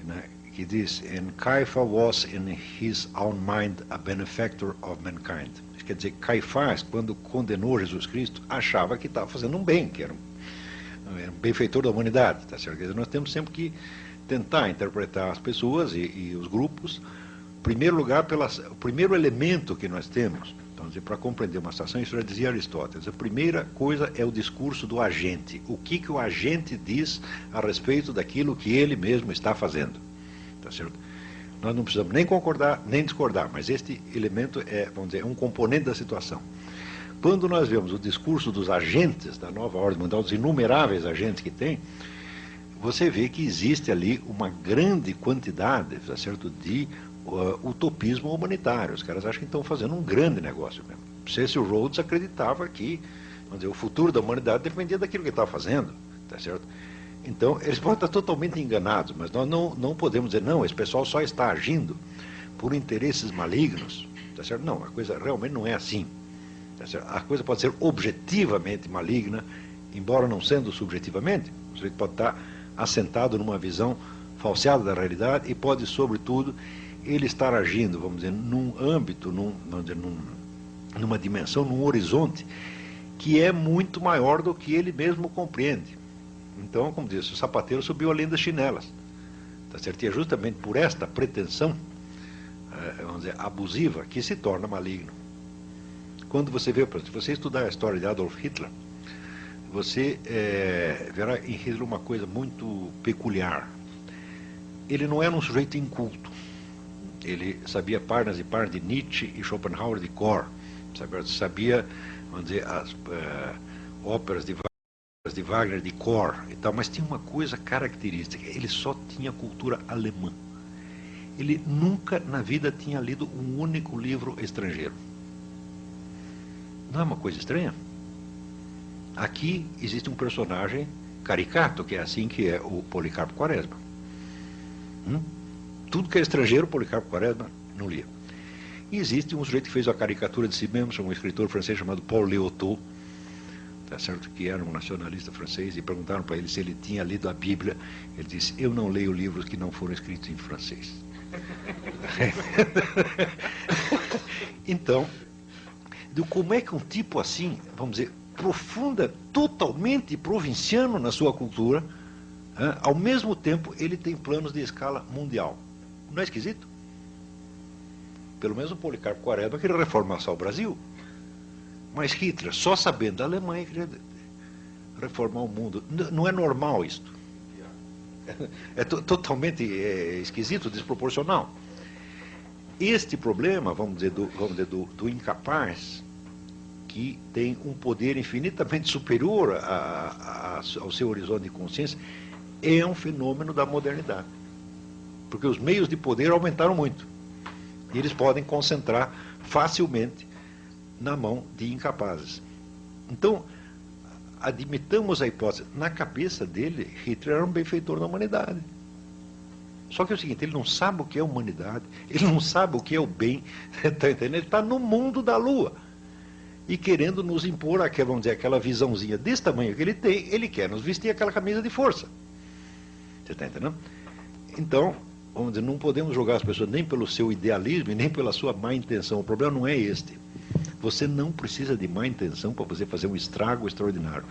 né, que diz: "And Caiaphas was in his own mind a benefactor of mankind." Quer dizer, Caifás, quando condenou Jesus Cristo, achava que estava fazendo um bem, que era um benfeitor da humanidade. Tá certo? Quer dizer, nós temos sempre que tentar interpretar as pessoas e os grupos, em primeiro lugar, o primeiro elemento que nós temos. Então, para compreender uma situação, isso já dizia Aristóteles, a primeira coisa é o discurso do agente. O que o agente diz a respeito daquilo que ele mesmo está fazendo. Tá certo? Nós não precisamos nem concordar, nem discordar, mas este elemento vamos dizer, um componente da situação. Quando nós vemos o discurso dos agentes da nova ordem mundial, dos inumeráveis agentes que tem, você vê que existe ali uma grande quantidade, tá certo, de utopismo humanitário. Os caras acham que estão fazendo um grande negócio mesmo. Cecil Rhodes acreditava que, vamos dizer, o futuro da humanidade dependia daquilo que ele estava fazendo, tá certo? Então, eles podem estar totalmente enganados, mas nós não podemos dizer, não, esse pessoal só está agindo por interesses malignos, tá certo? Não, a coisa realmente não é assim, A coisa pode ser objetivamente maligna, embora não sendo subjetivamente. O sujeito pode estar assentado numa visão falseada da realidade e pode, sobretudo, ele estar agindo, vamos dizer, num âmbito, numa dimensão, num horizonte que é muito maior do que ele mesmo compreende. Então, como disse, o sapateiro subiu além das chinelas. Tá certo? E é justamente por esta pretensão, vamos dizer, abusiva, que se torna maligno. Quando você vê, se você estudar a história de Adolf Hitler, você verá em Hitler uma coisa muito peculiar. Ele não era um sujeito inculto. Ele sabia páginas e páginas de Nietzsche e Schopenhauer de cor. Sabia, vamos dizer, as óperas de Wagner de cor e tal, mas tinha uma coisa característica: ele só tinha cultura alemã. Ele nunca na vida tinha lido um único livro estrangeiro. Não é uma coisa estranha? Aqui existe um personagem caricato, que é assim que é o Policarpo Quaresma. Tudo que é estrangeiro, Policarpo Quaresma não lia. E existe um sujeito que fez a caricatura de si mesmo, um escritor francês chamado Paul Léotot, tá certo? Que era um nacionalista francês, e perguntaram para ele se ele tinha lido a Bíblia. Ele disse: eu não leio livros que não foram escritos em francês. Então, como é que um tipo assim, vamos dizer, profunda, totalmente provinciano na sua cultura, ao mesmo tempo ele tem planos de escala mundial? Não é esquisito? Pelo menos o Policarpo Quaresma queria reformar só o Brasil. Mas Hitler, só sabendo da Alemanha, queria reformar o mundo. Não é normal isto. É totalmente esquisito, desproporcional. Este problema, vamos dizer, do incapaz, que tem um poder infinitamente superior ao seu horizonte de consciência, é um fenômeno da modernidade. Porque os meios de poder aumentaram muito. E eles podem concentrar facilmente na mão de incapazes. Então, admitamos a hipótese: na cabeça dele, Hitler era um benfeitor da humanidade. Só que é o seguinte: ele não sabe o que é humanidade, ele não sabe o que é o bem, tá entendendo? Ele está no mundo da lua e querendo nos impor vamos dizer, aquela visãozinha desse tamanho que ele tem. Ele quer nos vestir aquela camisa de força. Você está entendendo? Então, vamos dizer, não podemos julgar as pessoas nem pelo seu idealismo e nem pela sua má intenção. O problema não é este. Você não precisa de má intenção para você fazer um estrago extraordinário.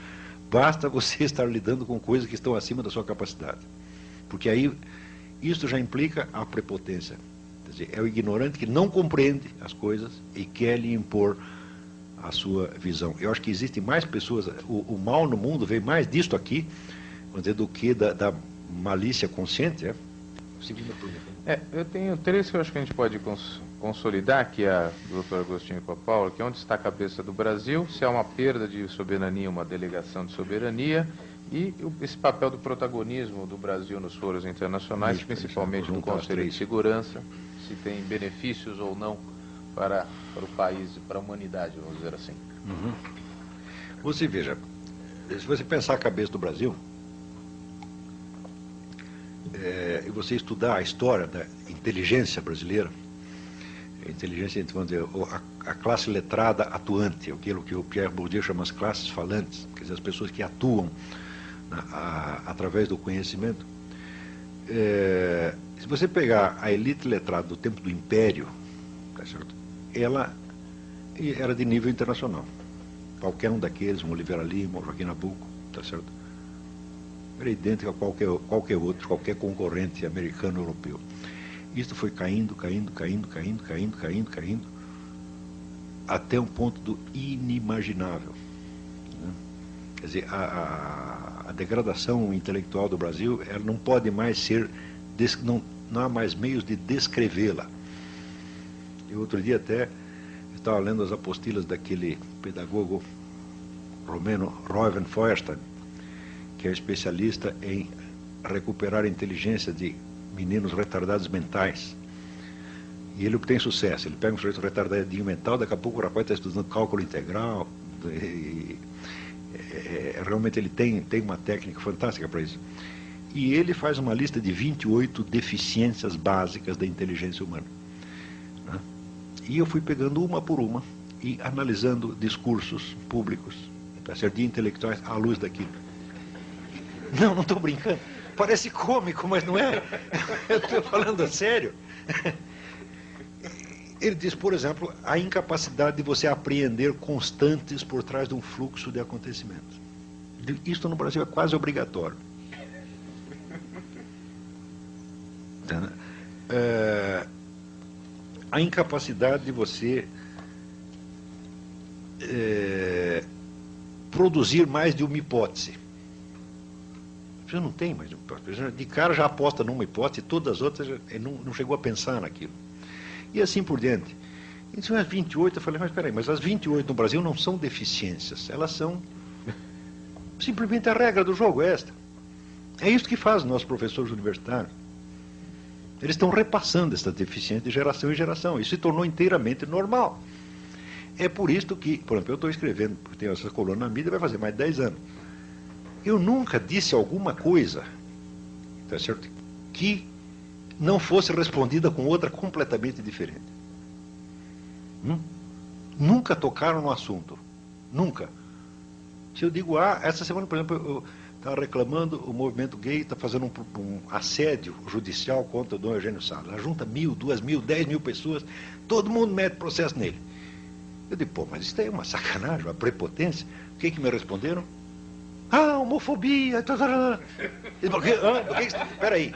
Basta você estar lidando com coisas que estão acima da sua capacidade. Porque aí, isso já implica a prepotência. Quer dizer, é o ignorante que não compreende as coisas e quer lhe impor a sua visão. Eu acho que existem mais pessoas, o mal no mundo vem mais disto aqui, vamos dizer, do que da malícia consciente. Segunda pergunta. Eu tenho três que eu acho que a gente pode consolidar, que é do Dr. Agostinho Papaula, que é onde está a cabeça do Brasil, se há uma perda de soberania, uma delegação de soberania, e esse papel do protagonismo do Brasil nos foros internacionais, principalmente no Conselho de Segurança, se tem benefícios ou não para o país e para a humanidade, vamos dizer assim. Você veja, se você pensar a cabeça do Brasil, e você estudar a história da inteligência brasileira, a inteligência, vamos dizer, a classe letrada atuante, aquilo que o Pierre Bourdieu chama as classes falantes, quer dizer, as pessoas que atuam através do conhecimento. Se você pegar a elite letrada do tempo do Império, tá certo? Ela era de nível internacional. Qualquer um daqueles, um Oliveira Lima, um Joaquim Nabuco, tá certo? Era idêntico a qualquer outro, qualquer concorrente americano ou europeu. Isso foi caindo, até um ponto do inimaginável. Né? Quer dizer, a degradação intelectual do Brasil, ela não pode mais ser, não há mais meios de descrevê-la. Eu outro dia até estava lendo as apostilas daquele pedagogo romeno, Reuven Feuerstein, que é especialista em recuperar a inteligência de meninos retardados mentais. E ele obtém sucesso. Ele pega um sujeito retardadinho mental, daqui a pouco o rapaz está estudando cálculo integral. Realmente ele tem uma técnica fantástica para isso. E ele faz uma lista de 28 deficiências básicas da inteligência humana. Né? E eu fui pegando uma por uma e analisando discursos públicos, tá certo? De intelectuais à luz daquilo. Não estou brincando. Parece cômico, mas não é. Eu estou falando a sério. Ele diz, por exemplo, a incapacidade de você apreender constantes por trás de um fluxo de acontecimentos. Isto no Brasil é quase obrigatório. A incapacidade de você produzir mais de uma hipótese. Você não tem mais de uma hipótese. De cara já aposta numa hipótese, todas as outras ele não chegou a pensar naquilo. E assim por diante. Então, as 28, eu falei, mas peraí, mas as 28 no Brasil não são deficiências, elas são simplesmente a regra do jogo, é esta. É isso que faz nossos professores universitários. Eles estão repassando essa deficiência de geração em geração. Isso se tornou inteiramente normal. É por isso que, por exemplo, eu estou escrevendo, porque tenho essa coluna na mídia, vai fazer mais de 10 anos. Eu nunca disse alguma coisa, tá certo, que não fosse respondida com outra completamente diferente. Nunca tocaram no assunto. Nunca. Se eu digo, essa semana, por exemplo, eu estava reclamando, o movimento gay está fazendo um assédio judicial contra o Dom Eugênio Salles. Ela junta 1.000, 2.000, 10.000 pessoas, todo mundo mete processo nele. Eu digo, pô, mas isso aí é uma sacanagem, uma prepotência. O que me responderam? Homofobia. Espera aí.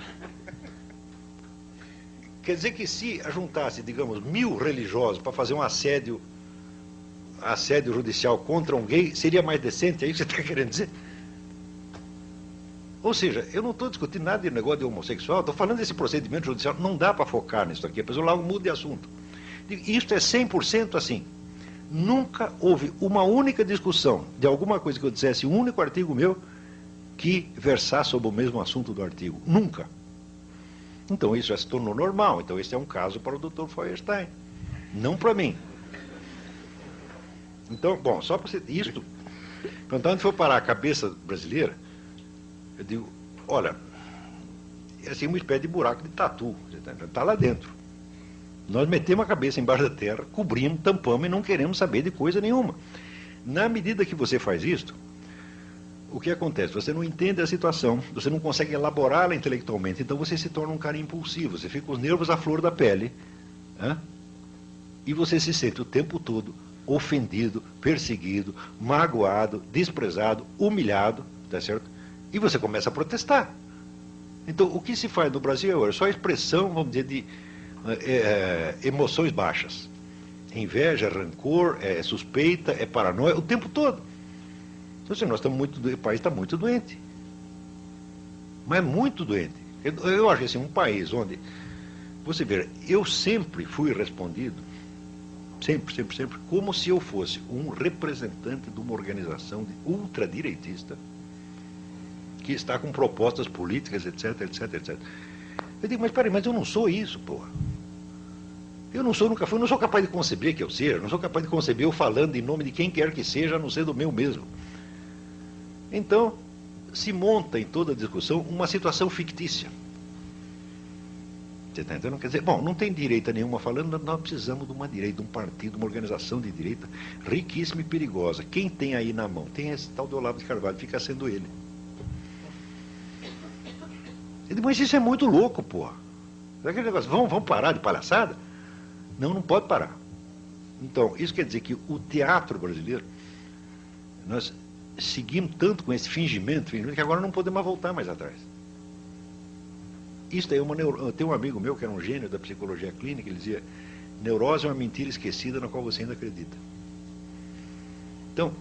Quer dizer que se juntasse, digamos, 1.000 religiosos para fazer um assédio judicial contra um gay, seria mais decente? É isso que você está querendo dizer? Ou seja, eu não estou discutindo nada de negócio de homossexual, estou falando desse procedimento judicial, não dá para focar nisso aqui, depois eu logo mudo de assunto. Isto é 100% assim. Nunca houve uma única discussão de alguma coisa que eu dissesse, um único artigo meu, que versasse sobre o mesmo assunto do artigo. Nunca. Então isso já se tornou normal. Então esse é um caso para o Dr. Feuerstein, não para mim. Então, bom, só para você... Isto, então, onde for parar a cabeça brasileira, eu digo, olha, é assim uma espécie de buraco de tatu, está lá dentro. Nós metemos a cabeça embaixo da terra, cobrimos, tampamos e não queremos saber de coisa nenhuma. Na medida que você faz isto, o que acontece? Você não entende a situação, você não consegue elaborá-la intelectualmente, então você se torna um cara impulsivo, você fica com os nervos à flor da pele, e você se sente o tempo todo ofendido, perseguido, magoado, desprezado, humilhado, tá certo? E você começa a protestar. Então, o que se faz no Brasil é só a expressão, vamos dizer, de emoções baixas. Inveja, rancor, suspeita, paranoia, o tempo todo. Então, assim, o país está muito doente. Mas muito doente. Eu acho assim, um país onde, você vê, eu sempre fui respondido, sempre, como se eu fosse um representante de uma organização ultradireitista que está com propostas políticas, etc. Eu digo, mas peraí, mas eu não sou isso, porra. Eu não sou, nunca fui, não sou capaz de conceber que eu seja, não sou capaz de conceber eu falando em nome de quem quer que seja, a não ser do meu mesmo. Então, se monta em toda a discussão uma situação fictícia. Você está entendendo? Quer dizer, bom, não tem direita nenhuma falando, nós precisamos de uma direita, de um partido, uma organização de direita riquíssima e perigosa. Quem tem aí na mão? Tem esse tal do Olavo de Carvalho, fica sendo ele. Eu digo, mas isso é muito louco, porra. Aquele negócio, vamos parar de palhaçada? Não pode parar. Então, isso quer dizer que o teatro brasileiro, nós seguimos tanto com esse fingimento, que agora não podemos mais voltar mais atrás. Isso daí eu tenho um amigo meu que era um gênio da psicologia clínica, ele dizia, neurose é uma mentira esquecida na qual você ainda acredita. Então,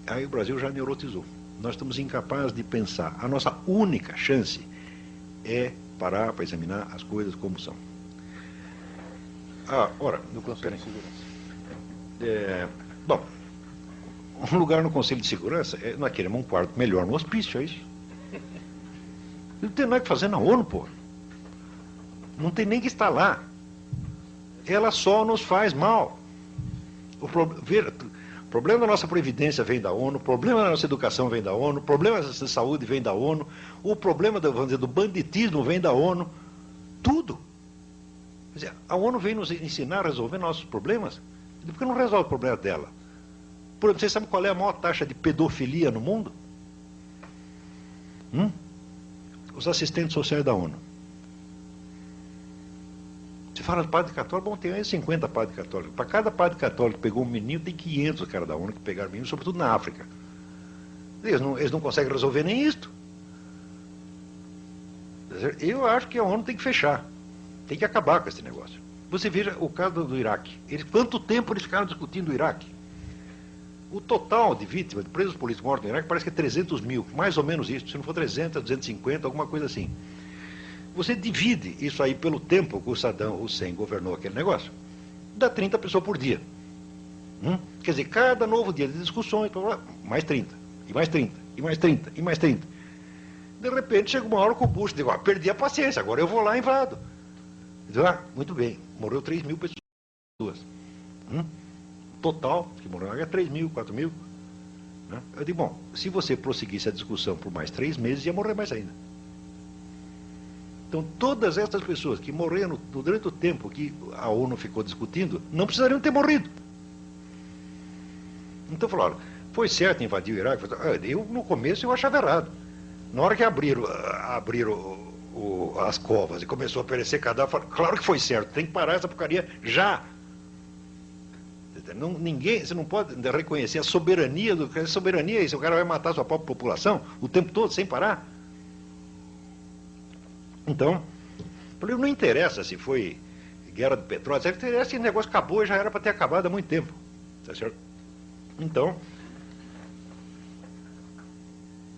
aí o Brasil já neurotizou. Nós estamos incapazes de pensar. A nossa única chance é parar para examinar as coisas como são. Ora, no Conselho de Segurança. Bom, um lugar no Conselho de Segurança, nós queremos um quarto melhor no hospício, é isso? Não tem nada que fazer na ONU, pô. Não tem nem que estar lá. Ela só nos faz mal. O problema da nossa previdência vem da ONU, o problema da nossa educação vem da ONU, o problema da nossa saúde vem da ONU, o problema vamos dizer, do banditismo vem da ONU. Tudo. Quer dizer, a ONU vem nos ensinar a resolver nossos problemas. Porque não resolve o problema dela. Por exemplo, vocês sabem qual é a maior taxa de pedofilia no mundo? Os assistentes sociais da ONU. Você fala de padre católico, bom, tem aí 50 padres católicos. Para cada padre católico que pegou um menino, tem 500 cara da ONU que pegaram menino, sobretudo na África. Eles não conseguem resolver nem isto. Eu acho que a ONU tem que fechar. Tem que acabar com esse negócio. Você veja o caso do Iraque. Quanto tempo eles ficaram discutindo o Iraque? O total de vítimas, de presos políticos mortos no Iraque, parece que é 300 mil. Mais ou menos isso. Se não for 300, 250, alguma coisa assim. Você divide isso aí pelo tempo que o Saddam Hussein governou aquele negócio, dá 30 pessoas por dia. Quer dizer, cada novo dia de discussões, mais 30, e mais 30, e mais 30, e mais 30. De repente chega uma hora que o Bush diz, perdi a paciência, agora eu vou lá e invado. Diz, muito bem, morreu 3 mil pessoas. Total, que morreu é 3 mil, 4 mil. Eu digo, bom, se você prosseguisse a discussão por mais 3 meses, ia morrer mais ainda. Então, todas essas pessoas que morreram durante o tempo que a ONU ficou discutindo, não precisariam ter morrido. Então, falaram, foi certo invadir o Iraque? Eu, no começo, eu achava errado. Na hora que abriram as covas e começou a aparecer cadáver, falaram, claro que foi certo, tem que parar essa porcaria já. Você não pode reconhecer a soberania do... A soberania é isso, o cara vai matar a sua própria população o tempo todo, sem parar. Então, não interessa se foi guerra do petróleo, se esse negócio acabou e já era para ter acabado há muito tempo. Tá certo? Então,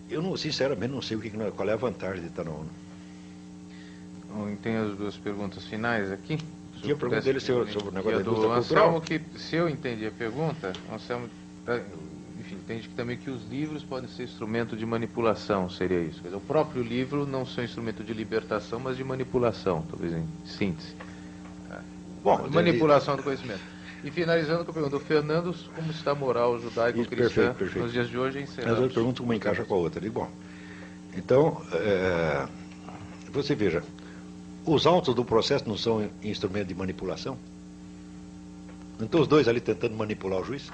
eu não, sinceramente não sei qual é a vantagem de estar na ONU. Tem as duas perguntas finais aqui. Tinha a pergunta dele sobre o negócio da indústria Anselmo, cultural. que, se eu entendi a pergunta, Anselmo, enfim, entende que também que os livros podem ser instrumento de manipulação, seria isso. Quer dizer, o próprio livro não ser instrumento de libertação, mas de manipulação, talvez em síntese. Bom, manipulação do conhecimento. E finalizando com a pergunta do Fernando, como está a moral judaico-cristã nos dias de hoje? As duas perguntas, uma encaixa com a outra. Digo, bom, então, você veja, os autos do processo não são instrumento de manipulação? Então os dois ali tentando manipular o juiz?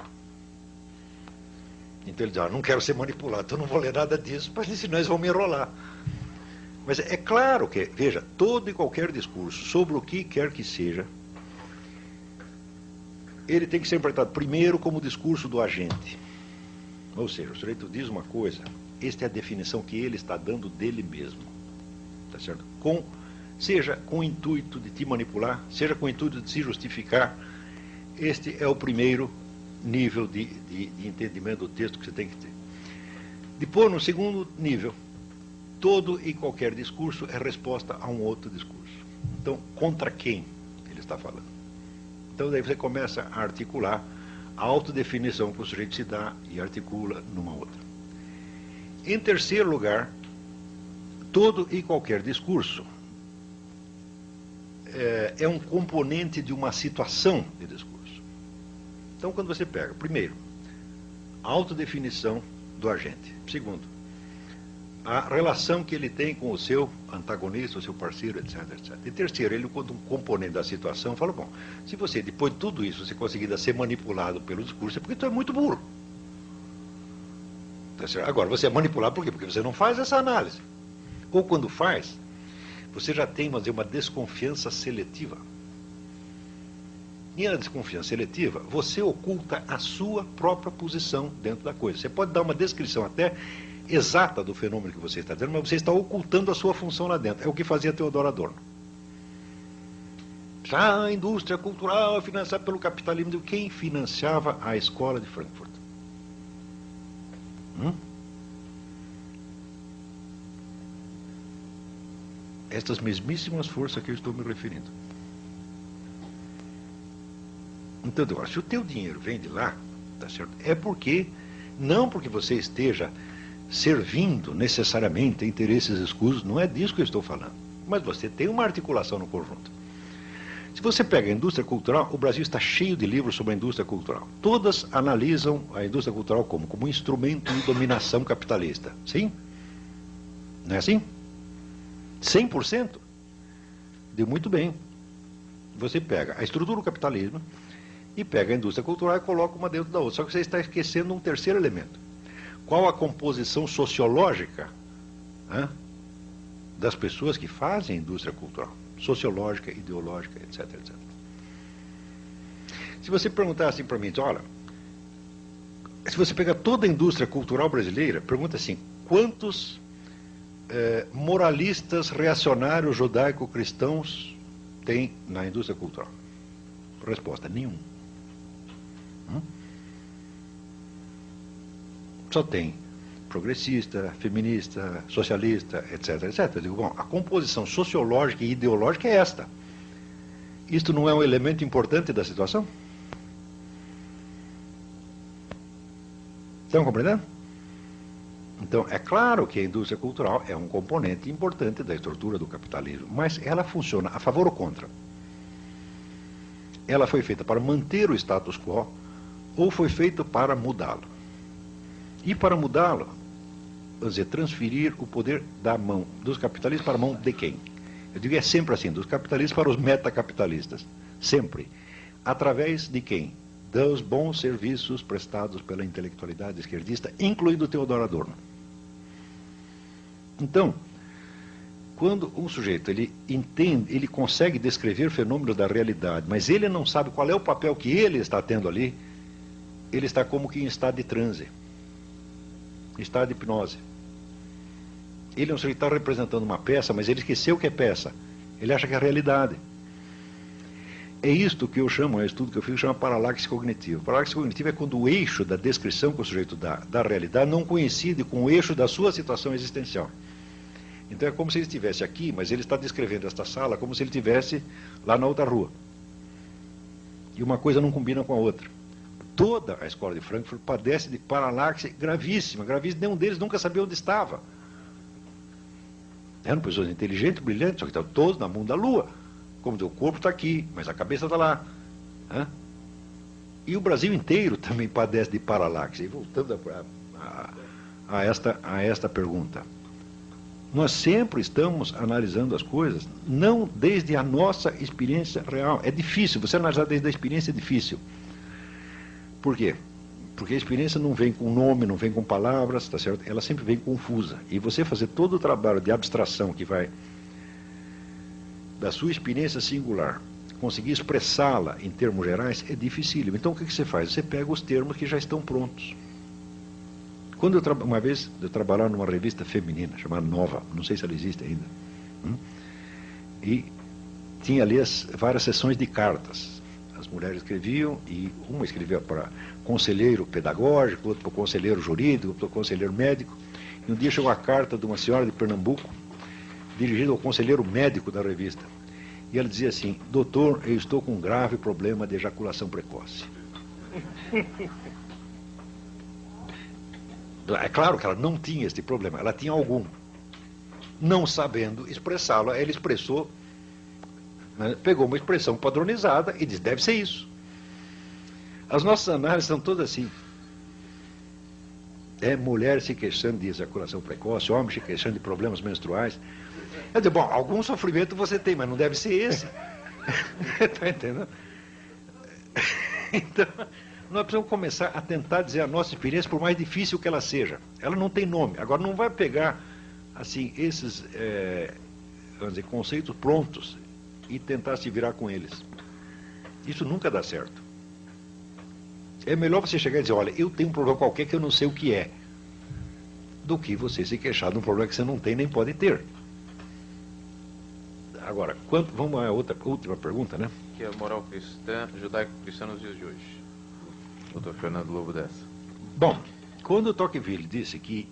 Então ele diz, não quero ser manipulado, então não vou ler nada disso, mas senão eles vão me enrolar. Mas é claro que, veja, todo e qualquer discurso, sobre o que quer que seja, ele tem que ser interpretado primeiro como discurso do agente. Ou seja, o sujeito diz uma coisa, esta é a definição que ele está dando dele mesmo. Tá certo? Seja com o intuito de te manipular, seja com o intuito de se justificar, este é o primeiro nível de entendimento do texto que você tem que ter. Depois, no segundo nível, todo e qualquer discurso é resposta a um outro discurso. Então, contra quem ele está falando? Então, daí você começa a articular a autodefinição que o sujeito se dá e articula numa outra. Em terceiro lugar, todo e qualquer discurso é um componente de uma situação de discurso. Então, quando você pega, primeiro, a autodefinição do agente. Segundo, a relação que ele tem com o seu antagonista, o seu parceiro, etc, etc. E terceiro, ele, quando um componente da situação, fala, bom, se você, depois de tudo isso, você conseguir ser manipulado pelo discurso, é porque tu é muito burro. Tá certo? Agora, você é manipulado por quê? Porque você não faz essa análise. Ou quando faz, você já tem, vamos dizer, uma desconfiança seletiva. E na desconfiança seletiva, você oculta a sua própria posição dentro da coisa. Você pode dar uma descrição até exata do fenômeno que você está dizendo, mas você está ocultando a sua função lá dentro. É o que fazia Theodor Adorno. A indústria cultural é financiada pelo capitalismo. Quem financiava a escola de Frankfurt? Estas mesmíssimas forças que eu estou me referindo. Então, se o teu dinheiro vem de lá, tá certo? É porque, não porque você esteja servindo necessariamente a interesses escusos, não é disso que eu estou falando. Mas você tem uma articulação no conjunto. Se você pega a indústria cultural, o Brasil está cheio de livros sobre a indústria cultural. Todas analisam a indústria cultural como um instrumento de dominação capitalista. Sim? Não é assim? 100%? Deu muito bem. Você pega a estrutura do capitalismo e pega a indústria cultural e coloca uma dentro da outra. Só que você está esquecendo um terceiro elemento. Qual a composição sociológica das pessoas que fazem a indústria cultural? Sociológica, ideológica, etc, etc. Se você perguntar assim para mim, olha, se você pegar toda a indústria cultural brasileira, pergunta assim, quantos moralistas reacionários judaico-cristãos tem na indústria cultural? Resposta, nenhum. Só tem progressista, feminista, socialista, etc, etc. Eu digo, bom, a composição sociológica e ideológica é esta. Isto não é um elemento importante da situação? Estão compreendendo? Então, é claro que a indústria cultural é um componente importante da estrutura do capitalismo, mas ela funciona a favor ou contra? Ela foi feita para manter o status quo ou foi feita para mudá-lo? E para mudá-lo, vamos dizer, transferir o poder da mão dos capitalistas para a mão de quem? Eu digo, é sempre assim, dos capitalistas para os metacapitalistas. Sempre. Através de quem? Dos bons serviços prestados pela intelectualidade esquerdista, incluindo Teodoro Adorno. Então, quando um sujeito ele entende, ele consegue descrever fenômenos da realidade, mas ele não sabe qual é o papel que ele está tendo ali, ele está como que em estado de transe, em estado de hipnose. Ele é um sujeito que está representando uma peça, mas ele esqueceu que é peça. Ele acha que é realidade. É isto que eu chamo, é um estudo que eu fiz, chama paralaxe cognitiva. Paralaxe cognitiva é quando o eixo da descrição que o sujeito dá da realidade não coincide com o eixo da sua situação existencial. Então é como se ele estivesse aqui, mas ele está descrevendo esta sala como se ele estivesse lá na outra rua. E uma coisa não combina com a outra. Toda a escola de Frankfurt padece de paralaxe gravíssima, gravíssima. Nenhum deles nunca sabia onde estava. Eram pessoas inteligentes, brilhantes, só que estavam todos na mão da lua. Como o corpo está aqui, mas a cabeça está lá. E o Brasil inteiro também padece de paralaxe. E voltando a esta pergunta. Nós sempre estamos analisando as coisas, não desde a nossa experiência real. É difícil, você analisar desde a experiência é difícil. Por quê? Porque a experiência não vem com nome, não vem com palavras, tá certo? Ela sempre vem confusa. E você fazer todo o trabalho de abstração que vai da sua experiência singular, conseguir expressá-la em termos gerais, é dificílimo. Então o que você faz? Você pega os termos que já estão prontos. Quando uma vez eu trabalhava numa revista feminina, chamada Nova, não sei se ela existe ainda, e tinha ali várias sessões de cartas. As mulheres escreviam, e uma escrevia para conselheiro pedagógico, outra para conselheiro jurídico, outra para conselheiro médico. E um dia chegou a carta de uma senhora de Pernambuco, dirigida ao conselheiro médico da revista. E ela dizia assim: doutor, eu estou com um grave problema de ejaculação precoce. É claro que ela não tinha este problema, ela tinha algum. Não sabendo expressá-lo, ela expressou, né, pegou uma expressão padronizada e disse: deve ser isso. As nossas análises são todas assim. É mulher se queixando de ejaculação precoce, homem se queixando de problemas menstruais. Eu digo, bom, algum sofrimento você tem, mas não deve ser esse. Está entendendo? Então, nós precisamos começar a tentar dizer a nossa experiência, por mais difícil que ela seja. Ela não tem nome. Agora, não vai pegar assim esses vamos dizer, conceitos prontos e tentar se virar com eles. Isso nunca dá certo. É melhor você chegar e dizer: olha, eu tenho um problema qualquer que eu não sei o que é, do que você se queixar de um problema que você não tem nem pode ter. Agora, vamos à última pergunta, né? Que é a moral cristã, judaico-cristã nos dias de hoje. Doutor Fernando Lobo dessa. Bom, quando o Tocqueville disse que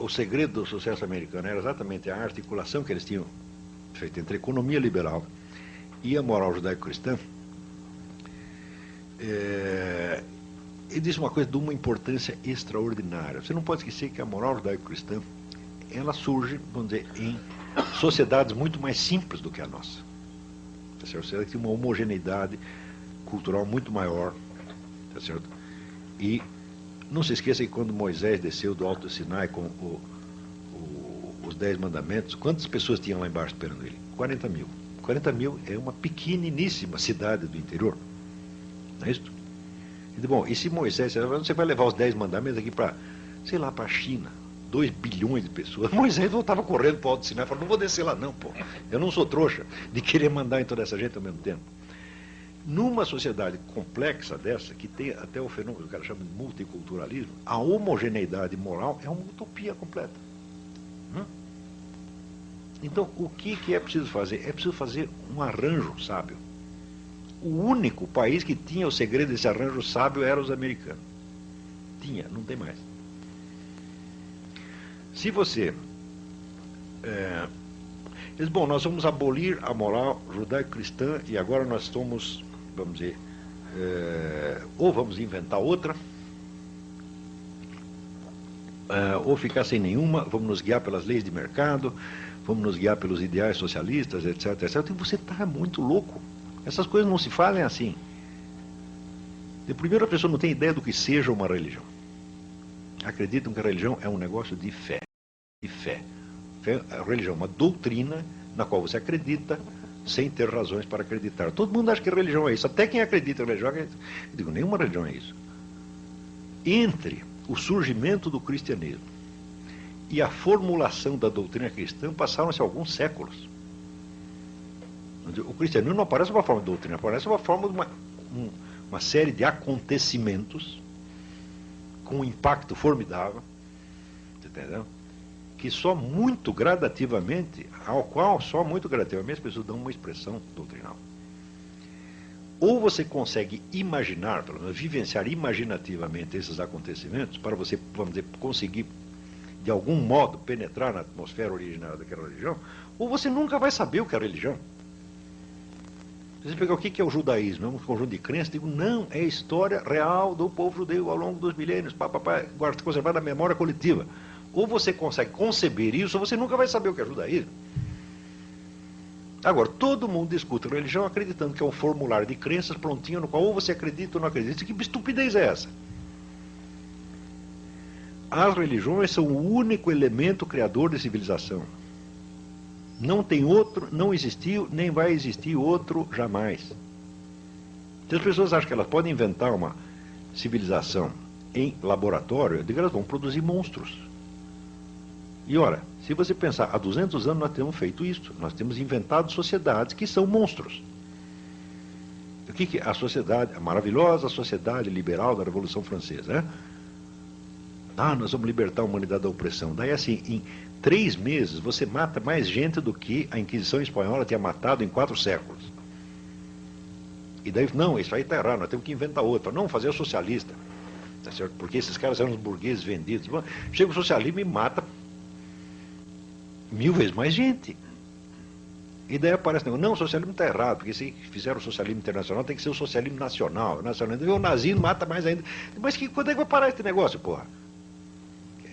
o segredo do sucesso americano era exatamente a articulação que eles tinham feito entre a economia liberal e a moral judaico-cristã, ele disse uma coisa de uma importância extraordinária. Você não pode esquecer que a moral judaico-cristã, ela surge, vamos dizer, em sociedades muito mais simples do que a nossa. Tá certo? Você tem uma homogeneidade cultural muito maior, tá certo? E não se esqueça que quando Moisés desceu do Alto Sinai com os 10 mandamentos, quantas pessoas tinham lá embaixo esperando ele? 40 mil. 40 mil é uma pequeniníssima cidade do interior. Não é isso? E, bom, e se Moisés, você vai levar os 10 mandamentos aqui para, sei lá, para a China, 2 bilhões de pessoas. Moisés voltava correndo para o Alto Sinai e falou, não vou descer lá não, pô. Eu não sou trouxa de querer mandar em toda essa gente ao mesmo tempo. Numa sociedade complexa dessa, que tem até o fenômeno que o cara chama de multiculturalismo, a homogeneidade moral é uma utopia completa. Então, o que é preciso fazer? É preciso fazer um arranjo sábio. O único país que tinha o segredo desse arranjo sábio era os americanos. Tinha, não tem mais. Se você... diz, bom, nós vamos abolir a moral judaico-cristã e agora nós estamos, vamos dizer, ou vamos inventar outra, ou ficar sem nenhuma, vamos nos guiar pelas leis de mercado, vamos nos guiar pelos ideais socialistas, etc, etc. Então você está muito louco. Essas coisas não se fazem assim. De primeiro, a pessoa não tem ideia do que seja uma religião. Acreditam que a religião é um negócio de fé. De fé. A religião é uma doutrina na qual você acredita sem ter razões para acreditar. Todo mundo acha que a religião é isso. Até quem acredita em religião acredita. Eu digo, nenhuma religião é isso. Entre o surgimento do cristianismo e a formulação da doutrina cristã passaram-se alguns séculos. O cristianismo não aparece uma forma de doutrina, aparece uma forma de uma série de acontecimentos com um impacto formidável, entendeu? Que só muito gradativamente, ao qual só muito gradativamente as pessoas dão uma expressão doutrinal. Ou você consegue imaginar, pelo menos vivenciar imaginativamente esses acontecimentos, para você, vamos dizer, conseguir de algum modo penetrar na atmosfera originária daquela religião, ou você nunca vai saber o que é a religião. Você pegar o que é o judaísmo, é um conjunto de crenças, digo, não, é a história real do povo judeu ao longo dos milênios, conservada na memória coletiva. Ou você consegue conceber isso, ou você nunca vai saber o que é judaísmo. Agora, todo mundo discute religião acreditando que é um formulário de crenças prontinho, no qual ou você acredita ou não acredita. Que estupidez é essa? As religiões são o único elemento criador de civilização. Não tem outro, não existiu, nem vai existir outro jamais. Se as pessoas acham que elas podem inventar uma civilização em laboratório, eu digo que elas vão produzir monstros. E ora, se você pensar, há 200 anos nós temos feito isso. Nós temos inventado sociedades que são monstros. O que é a sociedade, a maravilhosa sociedade liberal da Revolução Francesa, né? Nós vamos libertar a humanidade da opressão. Daí assim, em 3 meses você mata mais gente do que a Inquisição Espanhola tinha matado em 4 séculos. E daí, não, isso aí está errado, nós temos que inventar outra. Não, fazer o socialista. Tá certo? Porque esses caras eram os burgueses vendidos. Chega o socialismo e mata 1000 vezes mais gente. E daí aparece, não, o socialismo está errado, porque se fizer o socialismo internacional tem que ser o socialismo nacional. O nazismo mata mais ainda. Mas quando é que vai parar esse negócio, porra?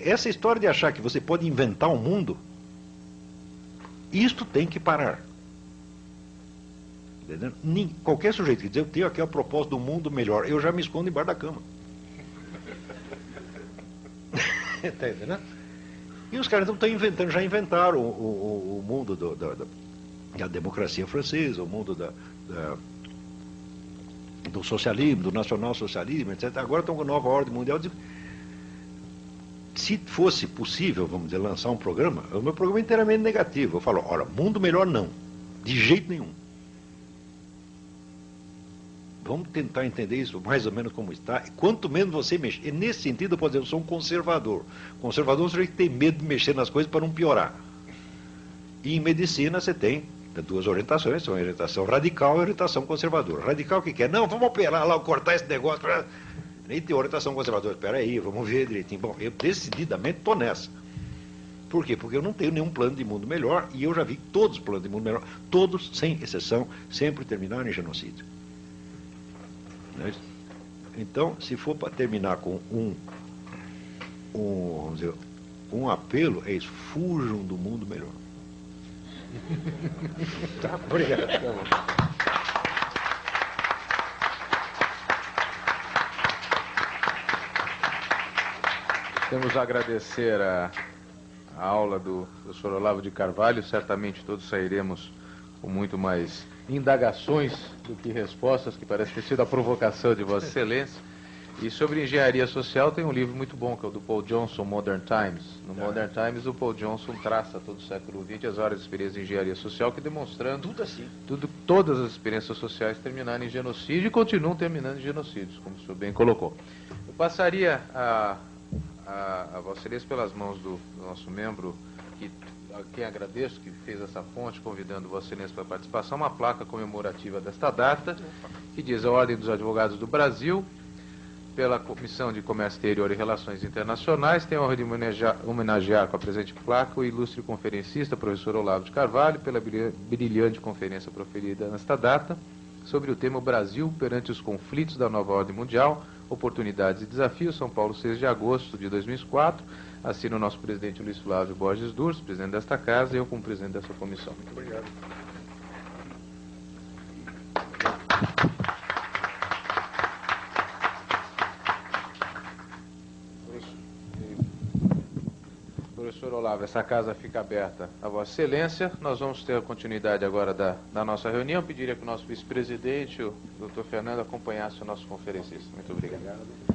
Essa história de achar que você pode inventar um mundo, isto tem que parar. Entendeu? Qualquer sujeito que diz, eu tenho aqui a proposta do mundo melhor, eu já me escondo embaixo da cama. Está entendendo? E os caras então estão inventando, já inventaram o mundo da democracia francesa, o mundo do socialismo, do nacional-socialismo, etc. Agora estão com a nova ordem mundial. Se fosse possível, vamos dizer, lançar um programa, o meu programa é inteiramente negativo. Eu falo, olha, mundo melhor não, de jeito nenhum. Vamos tentar entender isso mais ou menos como está. Quanto menos você mexer, nesse sentido eu posso dizer, eu sou um conservador. Conservador você tem medo de mexer nas coisas para não piorar. E em medicina você tem 2 orientações, são a orientação radical e a orientação conservadora. Radical o que é? Não, vamos operar lá, cortar esse negócio. Nem tem orientação conservadora. Espera aí, vamos ver direitinho. Bom, eu decididamente estou nessa. Por quê? Porque eu não tenho nenhum plano de mundo melhor e eu já vi todos os planos de mundo melhor, todos, sem exceção, sempre terminaram em genocídio. Então, se for para terminar com vamos dizer, um apelo, é isso, fujam do mundo melhor. Tá, obrigado. Temos a agradecer a aula do professor Olavo de Carvalho. Certamente todos sairemos com muito mais indagações do que respostas, que parece ter sido a provocação de Vossa Excelência. E sobre engenharia social tem um livro muito bom, que é o do Paul Johnson, Modern Times. No Modern Times, o Paul Johnson traça todo o século XX as várias experiências de engenharia social, que demonstrando todas as experiências sociais terminaram em genocídio e continuam terminando em genocídios, como o senhor bem colocou. Eu passaria a Vossa Excelência pelas mãos do nosso membro, a quem agradeço, que fez essa ponte, convidando Vossa Excelência para a participação, uma placa comemorativa desta data, que diz: a Ordem dos Advogados do Brasil, pela Comissão de Comércio Exterior e Relações Internacionais, tem a honra de homenagear com a presente placa o ilustre conferencista, professor Olavo de Carvalho, pela brilhante conferência proferida nesta data, sobre o tema Brasil perante os conflitos da nova ordem mundial, oportunidades e desafios, São Paulo, 6 de agosto de 2004. Assina o nosso presidente Luiz Flávio Borges Durso, presidente desta casa, e eu como presidente dessa comissão. Muito obrigado. Professor Olavo, essa casa fica aberta a Vossa Excelência. Nós vamos ter a continuidade agora da nossa reunião. Pediria que o nosso vice-presidente, o Dr. Fernando, acompanhasse o nosso conferencista. Muito obrigado.